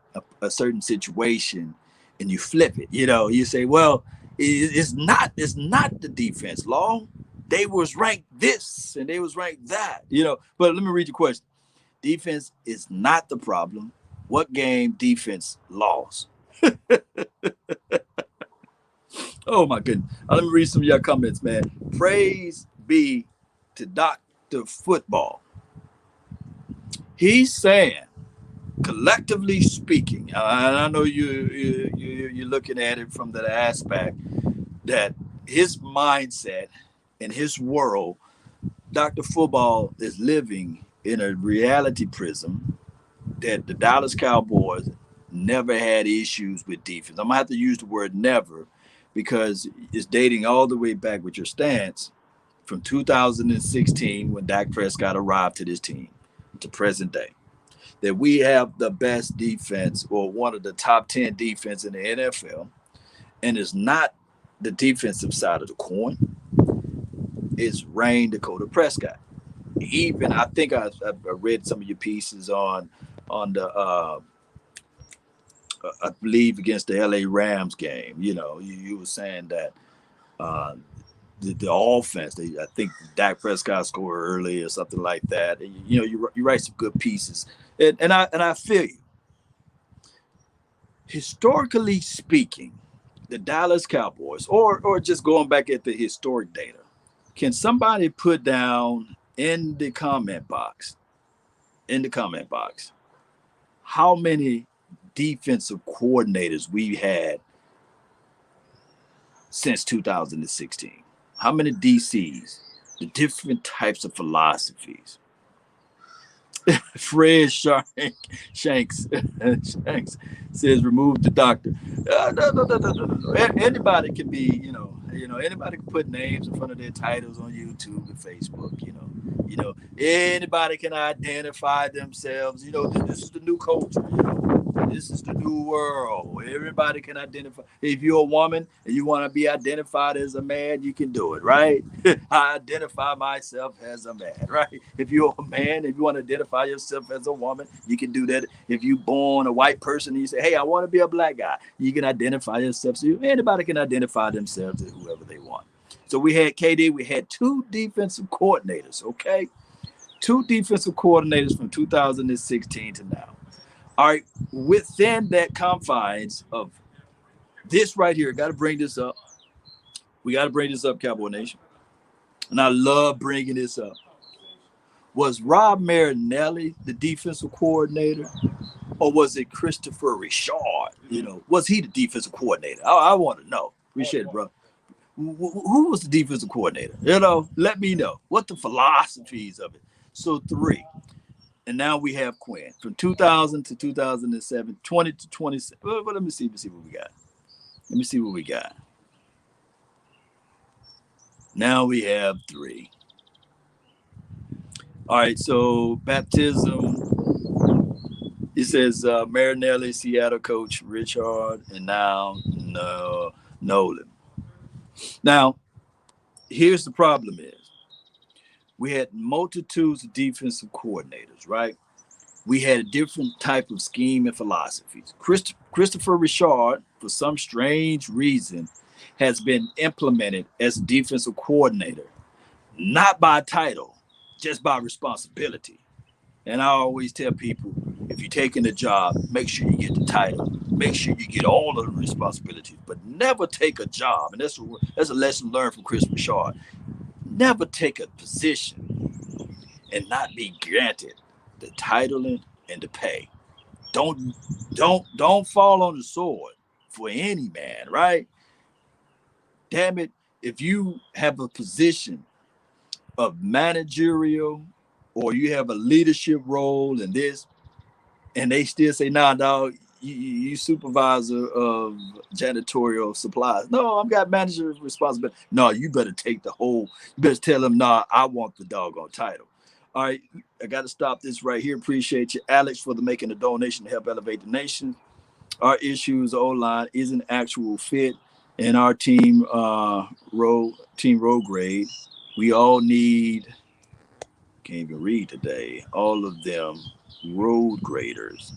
a certain situation and you flip it. You say, well, it's not the defense long. They was ranked this and they was ranked that. But let me read your question. Defense is not the problem. What game defense lost? Oh my goodness. Let me read some of your comments, man. Praise be to Dr. Football. He's saying, collectively speaking, and I know you're looking at it from that aspect, that his mindset and his world, Dr. Football is living in a reality prism that the Dallas Cowboys never had issues with defense. I'm going to have to use the word never, because it's dating all the way back with your stance from 2016 when Dak Prescott arrived to this team to present day, that we have the best defense, or one of the top 10 defense in the NFL. And it's not the defensive side of the coin. It's Rain Dakota Prescott. Even I think I read some of your pieces on the I believe against the LA Rams game. You were saying that the offense, I think Dak Prescott scored early or something like that. And, you write some good pieces, and I feel you. Historically speaking, the Dallas Cowboys, or just going back at the historic data, can somebody put down in the comment box, how many defensive coordinators we had since 2016? How many DCs? The different types of philosophies. Fred Shanks says remove the doctor. No. Anybody can be, anybody can put names in front of their titles on YouTube and Facebook. Anybody can identify themselves. This is the new culture. This is the new world. Everybody can identify. If you're a woman and you want to be identified as a man, you can do it, right? I identify myself as a man, right? If you're a man, if you want to identify yourself as a woman, you can do that. If you're born a white person and you say, hey, I want to be a black guy, you can identify yourself. So anybody can identify themselves as whoever they want. So we had KD, we had two defensive coordinators, okay? Two defensive coordinators from 2016 to now. All right, within that confines of this right here, got to bring this up. We got to bring this up, Cowboy Nation. And I love bringing this up. Was Rob Marinelli the defensive coordinator, or was it Christopher Richard? Was he the defensive coordinator? I want to know. Appreciate it, bro. Who was the defensive coordinator? Let me know. What the philosophies of it. So 3. And now we have Quinn from 2000 to 2007, 20 to 27. Well, let me see what we got. Now we have 3. All right, so baptism. It says Marinelli, Seattle coach Richard, and now Nolan. Now, here's the problem is, we had multitudes of defensive coordinators, right? We had a different type of scheme and philosophies. Christopher Richard, for some strange reason, has been implemented as a defensive coordinator, not by title, just by responsibility. And I always tell people, if you're taking a job, make sure you get the title, make sure you get all of the responsibilities, but never take a job. And that's a lesson learned from Chris Richard. Never take a position and not be granted the titling, and the pay. Don't don't fall on the sword for any man, right? Damn it, if you have a position of managerial or you have a leadership role in this, and they still say, nah, dog, you supervisor of janitorial supplies. No, I've got manager responsibility. No, you better take the whole, you better tell them, nah, I want the doggone title. All right, I got to stop this right here. Appreciate you, Alex, for making a donation to help elevate the nation. Our issues O-line is an actual fit, and our road grade. We all need, can't even read today, all of them road graders.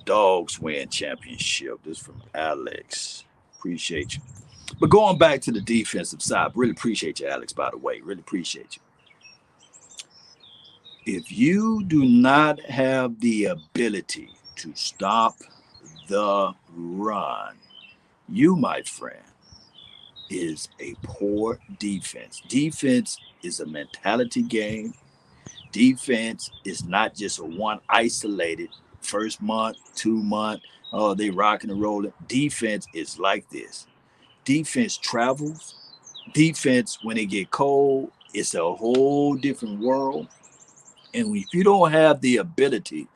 Dogs win championship. This is from Alex. Appreciate you. But going back to the defensive side, really appreciate you, Alex, by the way. Really appreciate you. If you do not have the ability to stop the run, you, my friend, is a poor defense. Defense is a mentality game. Defense is not just a one isolated first month, 2 month, oh, they rocking and rolling. Defense is like this. Defense travels. Defense, when it get cold, it's a whole different world. And if you don't have the ability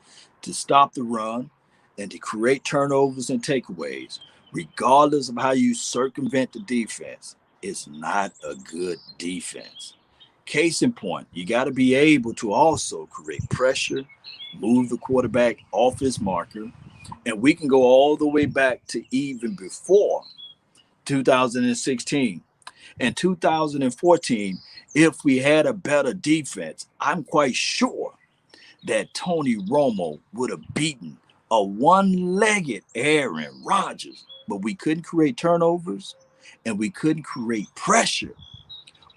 to stop the run and to create turnovers and takeaways, regardless of how you circumvent the defense, it's not a good defense. Case in point, you got to be able to also create pressure, move the quarterback off his marker, and we can go all the way back to even before 2016 and 2014. If we had a better defense, I'm quite sure that Tony Romo would have beaten a one-legged Aaron Rodgers, but we couldn't create turnovers and we couldn't create pressure.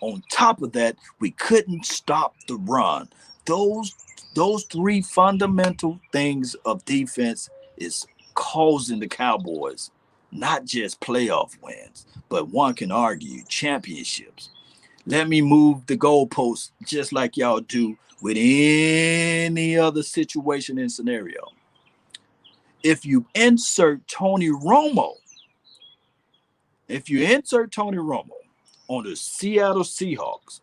On top of that, we couldn't stop the run. Those those three fundamental things of defense is causing the Cowboys not just playoff wins, but one can argue championships. Let me move the goalposts just like y'all do with any other situation and scenario. If you insert Tony Romo, if you insert Tony Romo on the Seattle Seahawks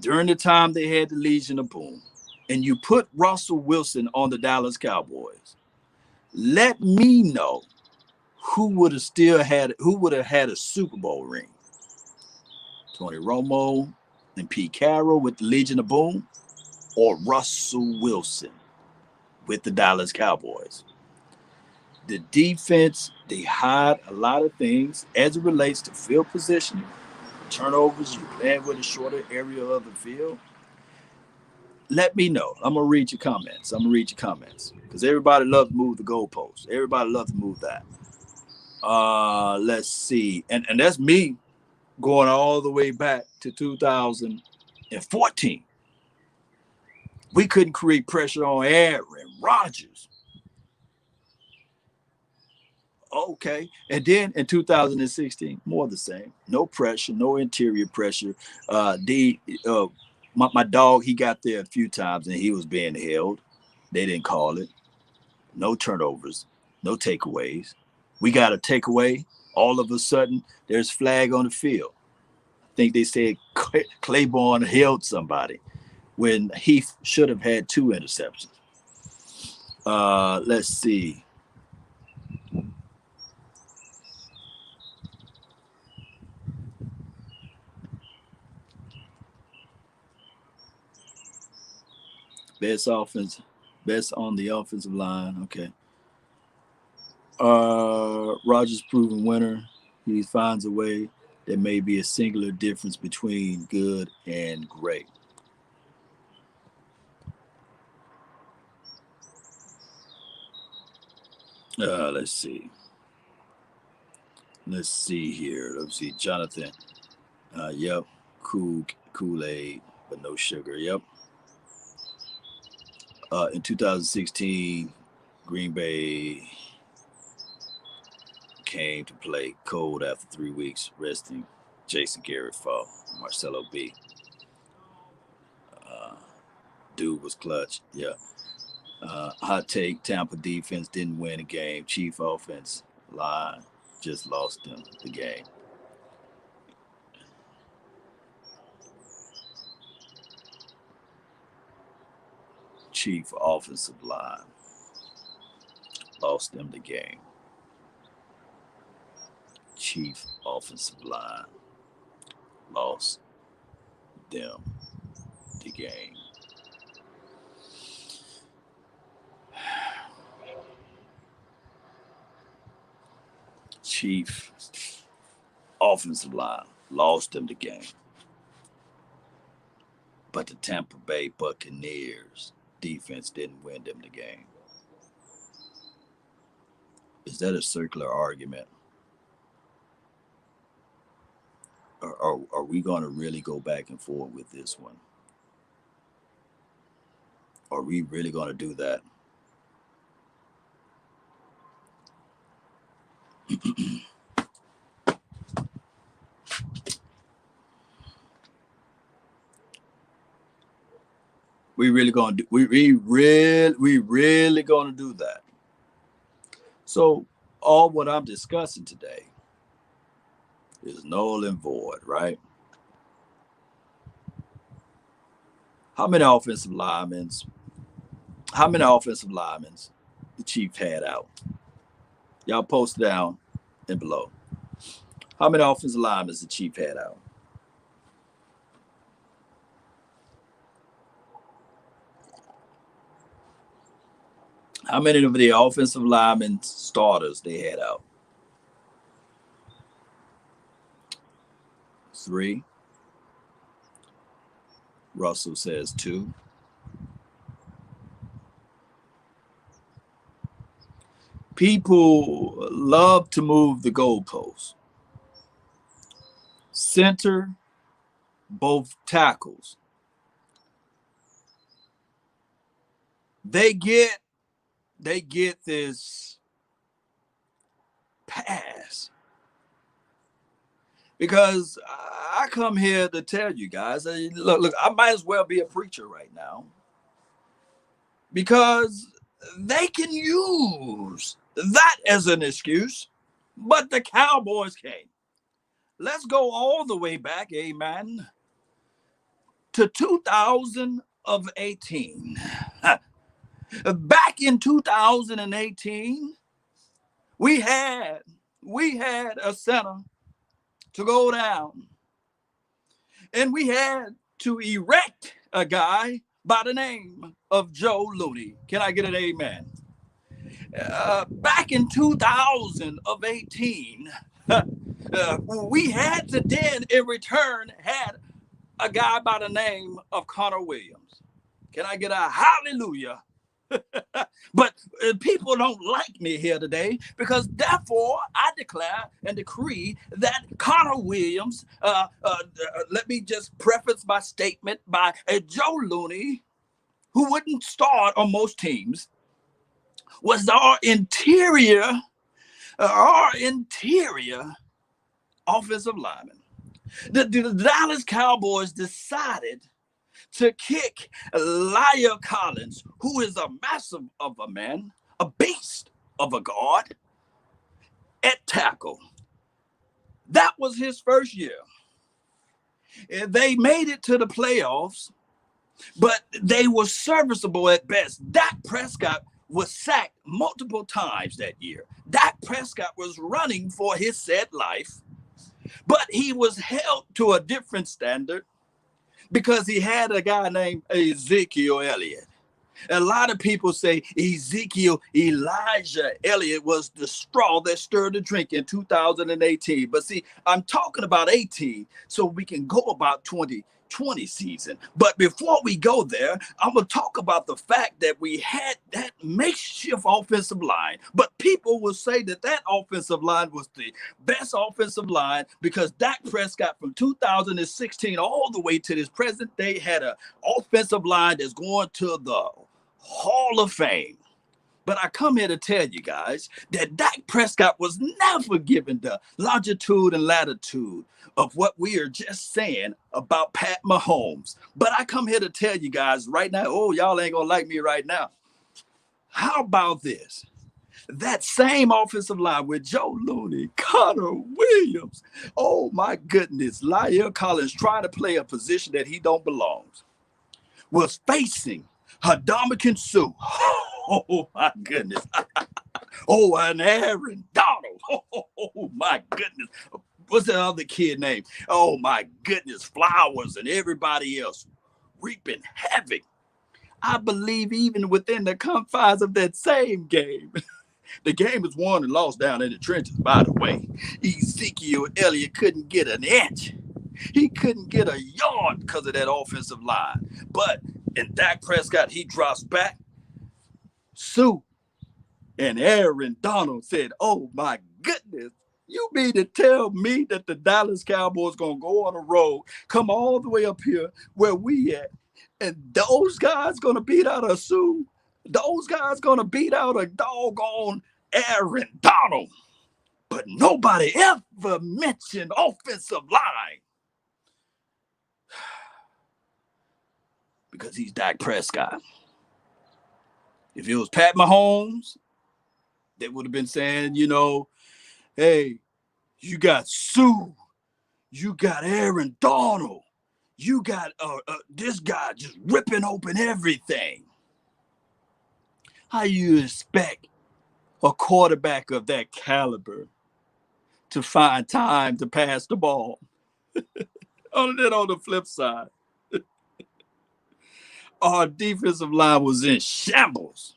during the time they had the Legion of Boom, and you put Russell Wilson on the Dallas Cowboys, let me know who would have had a Super Bowl ring. Tony Romo and Pete Carroll with the Legion of Boom, or Russell Wilson with the Dallas Cowboys. The defense, they hide a lot of things as it relates to field positioning, turnovers, you playing with a shorter area of the field. Let me know. I'm gonna read your comments because everybody loves to move the goalposts. Everybody loves to move that. Let's see, and that's me going all the way back to 2014. We couldn't create pressure on Aaron Rodgers. Okay. And then in 2016, more of the same. No pressure, no interior pressure. The my dog, he got there a few times and he was being held. They didn't call it. No turnovers, no takeaways. We got a takeaway. All of a sudden, there's flag on the field. I think they said Claiborne held somebody when he should have had 2 interceptions. Let's see. Best offense, best on the offensive line. Okay. Rogers proven winner. He finds a way. There may be a singular difference between good and great. Let's see. Let's see here. Let's see. Jonathan. Yep. Kool-Aid, but no sugar. Yep. In 2016, Green Bay came to play cold after 3 weeks, resting Jason Garrett for Marcelo B. dude was clutch. Yeah. Hot take: Tampa defense didn't win a game. Chief offense line just lost them the game. Chief offensive line lost them the game. Chief offensive line lost them the game. Chief offensive line lost them the game. But the Tampa Bay Buccaneers defense didn't win them the game. Is that a circular argument? Or are we going to really go back and forth with this one? Are we really going to do that? we really going to do? We really going to do that? So all what I'm discussing today is null and void, right? How many offensive linemen the Chiefs had out? Y'all post down and below. How many offensive linemen the Chiefs had out? How many of the offensive linemen starters they had out? 3. Russell says 2. People love to move the goalposts. Center, both tackles. They get this pass because I come here to tell you guys, look, I might as well be a preacher right now because they can use that as an excuse, but the Cowboys can't. Let's go all the way back, amen, to 2018. Back in 2018, we had a center to go down, and we had to erect a guy by the name of Joe Looney. Can I get an amen? Back in 2018, we had to then in return had a guy by the name of Connor Williams. Can I get a hallelujah? But people don't like me here today because therefore I declare and decree that Connor Williams, let me just preface my statement by Joe Looney, who wouldn't start on most teams, was our interior offensive lineman. The Dallas Cowboys decided to kick Lyle Collins, who is a massive of a man, a beast of a guard, at tackle. That was his first year. They made it to the playoffs, but they were serviceable at best. Dak Prescott was sacked multiple times that year. Dak Prescott was running for his said life, but he was held to a different standard because he had a guy named Ezekiel Elliott. A lot of people say Elijah Elliott was the straw that stirred the drink in 2018. But see, I'm talking about 18, so we can go about 2020 season. But before we go there, I'm going to talk about the fact that we had that makeshift offensive line. But people will say that offensive line was the best offensive line because Dak Prescott from 2016 all the way to this present day had an offensive line that's going to the Hall of Fame. But I come here to tell you guys that Dak Prescott was never given the longitude and latitude of what we are just saying about Pat Mahomes. But I come here to tell you guys right now, oh, y'all ain't gonna like me right now. How about this? That same offensive line with Joe Looney, Connor Williams, oh my goodness, La'el Collins trying to play a position that he don't belong, was facing Hadamakin Sue. Oh my goodness. Oh, and Aaron Donald. Oh my goodness. What's the other kid name? Oh my goodness. Flowers and everybody else reaping havoc. I believe even within the confines of that same game. The game is won and lost down in the trenches, by the way. Ezekiel Elliott couldn't get an inch. He couldn't get a yard because of that offensive line. But in Dak Prescott, he drops back. Sue and Aaron Donald said, oh my goodness, you mean to tell me that the Dallas Cowboys going to go on a road, come all the way up here where we at, and those guys going to beat out a Sue? Those guys going to beat out a doggone Aaron Donald? But nobody ever mentioned offensive line. Because he's Dak Prescott. If it was Pat Mahomes, they would have been saying, you know, hey, you got Sue, you got Aaron Donald, you got this guy just ripping open everything. How you expect a quarterback of that caliber to find time to pass the ball? On the flip side, our defensive line was in shambles.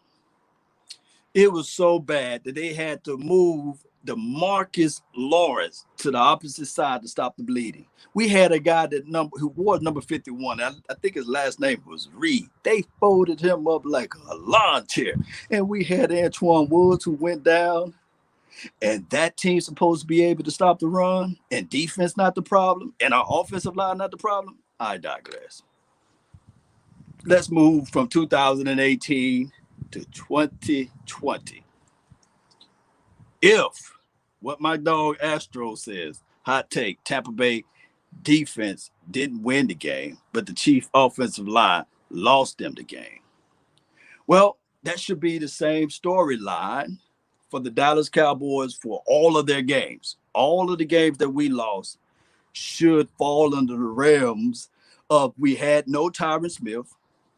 It was so bad that they had to move DeMarcus Lawrence to the opposite side to stop the bleeding. We had a guy who wore number 51. I think his last name was Reed. They folded him up like a lawn chair. And we had Antoine Woods who went down. And that team's supposed to be able to stop the run, and defense not the problem, and our offensive line not the problem. I digress. Let's move from 2018 to 2020. If what my dog Astro says, hot take, Tampa Bay defense didn't win the game, but the Chief offensive line lost them the game. Well, that should be the same storyline for the Dallas Cowboys for all of their games. All of the games that we lost should fall under the realms of we had no Tyron Smith,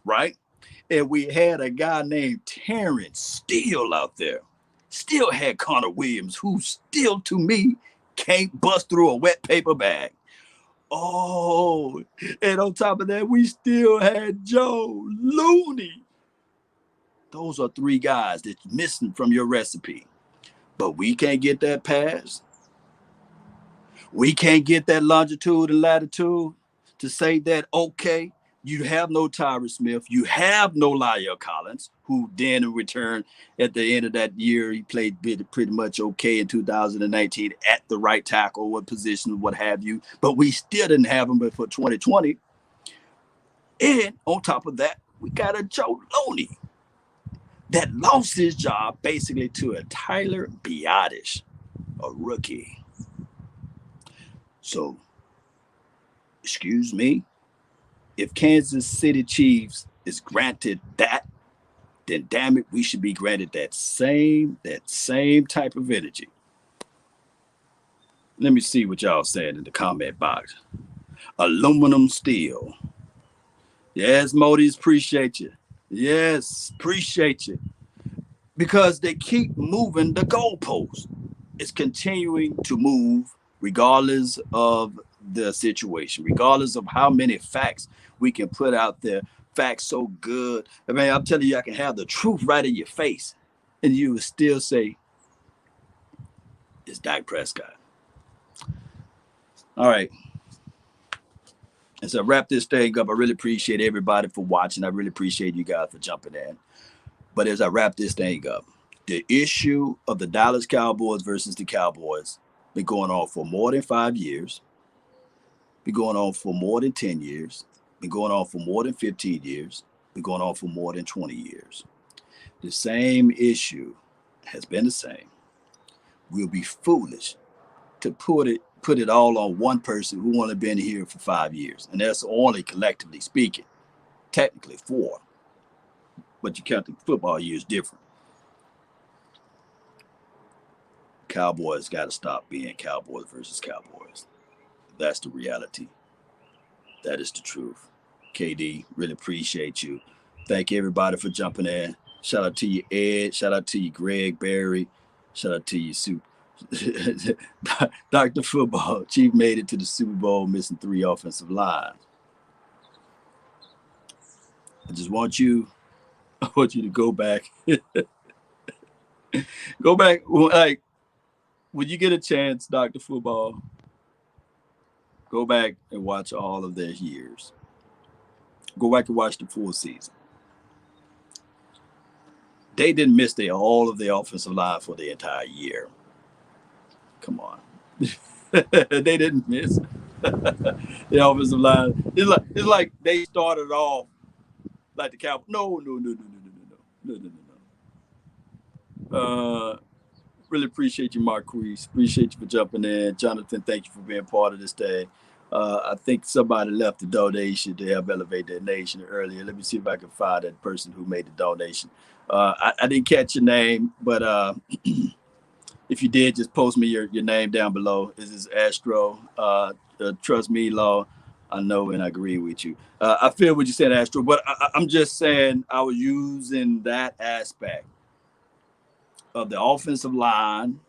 right? And we had a guy named Terrence Steele out there. Still had Connor Williams, who still, to me, can't bust through a wet paper bag. Oh, and on top of that, we still had Joe Looney. Those are three guys that's missing from your recipe. But we can't get that pass. We can't get that longitude and latitude to say that, okay, you have no Tyron Smith. You have no La'el Collins, who then in return at the end of that year, he played pretty much okay in 2019 at the right tackle, what position, what have you. But we still didn't have him for 2020. And on top of that, we got a Joe Looney that lost his job basically to a Tyler Biadasz, a rookie. So, excuse me, if Kansas City Chiefs is granted that, then damn it, we should be granted that same type of energy. Let me see what y'all saying in the comment box. Aluminum steel. Yes, Modis, appreciate you. Yes, appreciate you. Because they keep moving the goalposts. It's continuing to move regardless of the situation, regardless of how many facts we can put out there. Facts so good. I mean, I'm telling you, I can have the truth right in your face, and you would still say, it's Dak Prescott. All right. And so wrap this thing up. I really appreciate everybody for watching. I really appreciate you guys for jumping in. But as I wrap this thing up, the issue of the Dallas Cowboys versus the Cowboys been going on for more than 5 years, been going on for more than 10 years, been going on for more than 15 years, been going on for more than 20 years. The same issue has been the same. We'll be foolish to put it all on one person who only been here for 5 years, and that's only collectively speaking. Technically four, but you count the football years different. Cowboys got to stop being Cowboys versus Cowboys. That's the reality. That is the truth. KD, really appreciate you. Thank everybody for jumping in. Shout out to you, Ed. Shout out to you, Greg Barry. Shout out to you, Sue. Dr. Football. Chief made it to the Super Bowl missing 3 offensive lines. I just want you to go back. Go back, like, when you get a chance, Dr. Football, go back and watch all of their years. Go back and watch the full season. They didn't miss all of their offensive line for the entire year. Come on. They didn't miss the offensive line. It's like they started off like the Cowboys. No. Really appreciate you, Marquise. Appreciate you for jumping in. Jonathan, thank you for being part of this day. I think somebody left the donation to help elevate their nation earlier. Let me see if I can find that person who made the donation. I didn't catch your name, but if you did, just post me your name down below. This is Astro. Trust me, Law. I know and I agree with you. I feel what you said, Astro, but I'm just saying I was using that aspect of the offensive line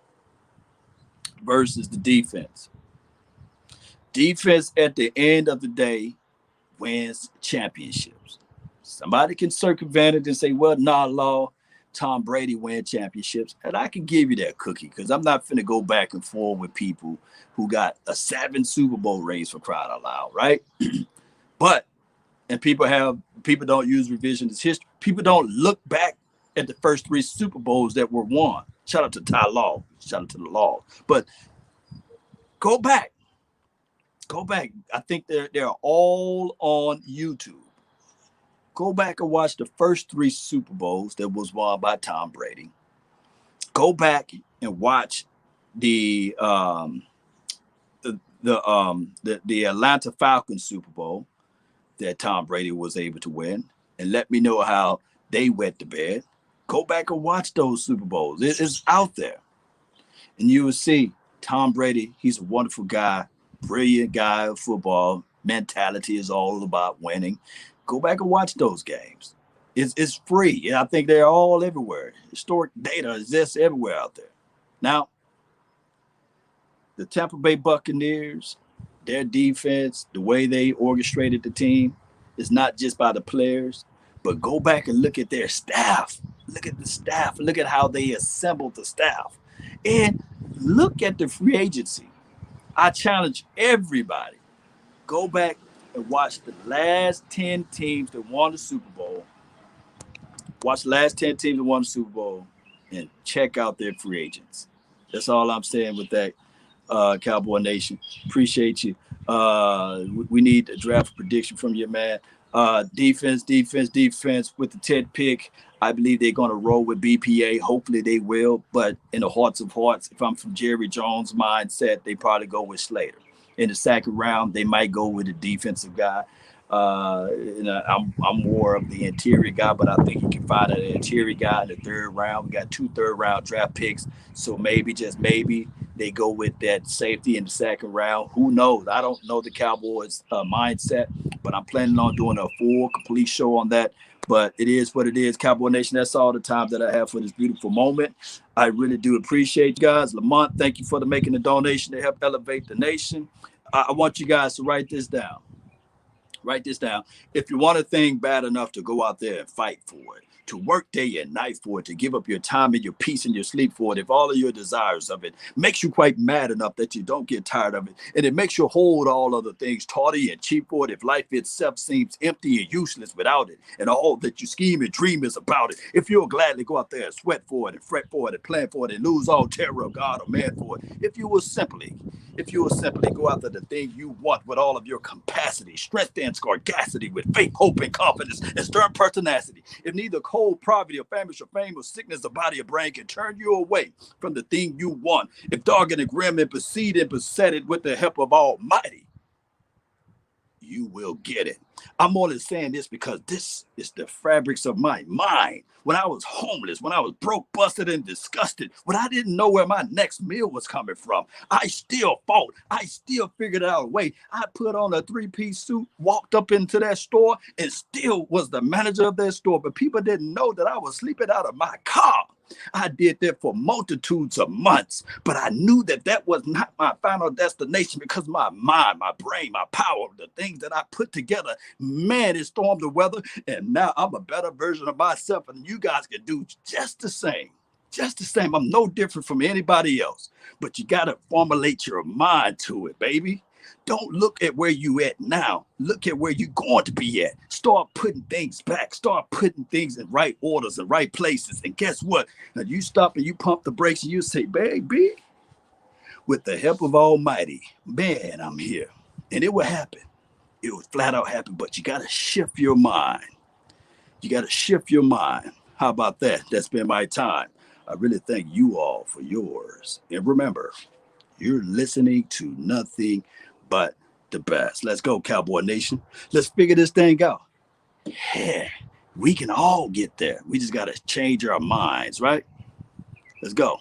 versus the defense. Defense at the end of the day wins championships. Somebody can circumvent it and say, well, nah, Law, Tom Brady win championships. And I can give you that cookie because I'm not finna go back and forth with people who got a 7 Super Bowl rings for crying out loud, right? But, and people don't use revisionist history. People don't look back at the first 3 Super Bowls that were won. Shout out to Ty Law. Shout out to the Law. But go back. Go back. I think they're all on YouTube. Go back and watch the first 3 Super Bowls that was won by Tom Brady. Go back and watch the Atlanta Falcons Super Bowl that Tom Brady was able to win, and let me know how they wet the bed. Go back and watch those Super Bowls. It's out there, and you will see Tom Brady. He's a wonderful guy, brilliant guy of football. Mentality is all about winning. Go back and watch those games. It's free. And I think they're all everywhere. Historic data exists everywhere out there. Now, the Tampa Bay Buccaneers, their defense, the way they orchestrated the team is not just by the players, but go back and look at their staff. Look at the staff. Look at how they assembled the staff. And look at the free agency. I challenge everybody. Go back and watch the last 10 teams that won the Super Bowl. Watch the last 10 teams that won the Super Bowl and check out their free agents. That's all I'm saying with that, Cowboy Nation. Appreciate you. We need a draft prediction from you, man. Defense with the 10th pick. I believe they're going to roll with BPA. Hopefully they will. But in the hearts of hearts, if I'm from Jerry Jones' mindset, they probably go with Slater. In the second round, they might go with a defensive guy. I'm more of the interior guy, but I think you can find an interior guy in the 3rd round. We got 2 third-round draft picks, so maybe, just maybe, they go with that safety in the 2nd round. Who knows? I don't know the Cowboys' mindset, but I'm planning on doing a full, complete show on that. But it is what it is, Cowboy Nation. That's all the time that I have for this beautiful moment. I really do appreciate you guys. Lamont, thank you for making the donation to help elevate the nation. I want you guys to write this down. Write this down. If you want a thing bad enough to go out there and fight for it, to work day and night for it, to give up your time and your peace and your sleep for it, if all of your desires of it makes you quite mad enough that you don't get tired of it, and it makes you hold all other things tawdry and cheap for it, if life itself seems empty and useless without it, and all that you scheme and dream is about it, if you'll gladly go out there and sweat for it and fret for it and plan for it and lose all terror of God or man for it, if you will simply If you will simply go after the thing you want with all of your capacity, strength and scarcity, with faith, hope, and confidence, and stern pertinacity. If neither cold poverty or famish or fame or sickness or body or brain can turn you away from the thing you want, if dark and grim and proceed and beset it with the help of Almighty, you will get it. I'm only saying this because this is the fabrics of my mind. When I was homeless, when I was broke, busted, and disgusted, when I didn't know where my next meal was coming from, I still fought. I still figured out a way. I put on a three-piece suit, walked up into that store, and still was the manager of that store. But people didn't know that I was sleeping out of my car. I did that for multitudes of months, but I knew that that was not my final destination because my mind, my brain, my power, the things that I put together, man, it stormed the weather. And now I'm a better version of myself, and you guys can do just the same. Just the same. I'm no different from anybody else, but you got to formulate your mind to it, baby. Don't look at where you at now. Look at where you're going to be at. Start putting things back. Start putting things in right orders and right places. And guess what? Now you stop and you pump the brakes and you say, baby, with the help of Almighty, man, I'm here. And it will happen. It will flat out happen. But you got to shift your mind. You got to shift your mind. How about that? That's been my time. I really thank you all for yours. And remember, you're listening to nothing but the best. Let's go, Cowboy Nation. Let's figure this thing out. Yeah, we can all get there. We just got to change our minds, right? Let's go.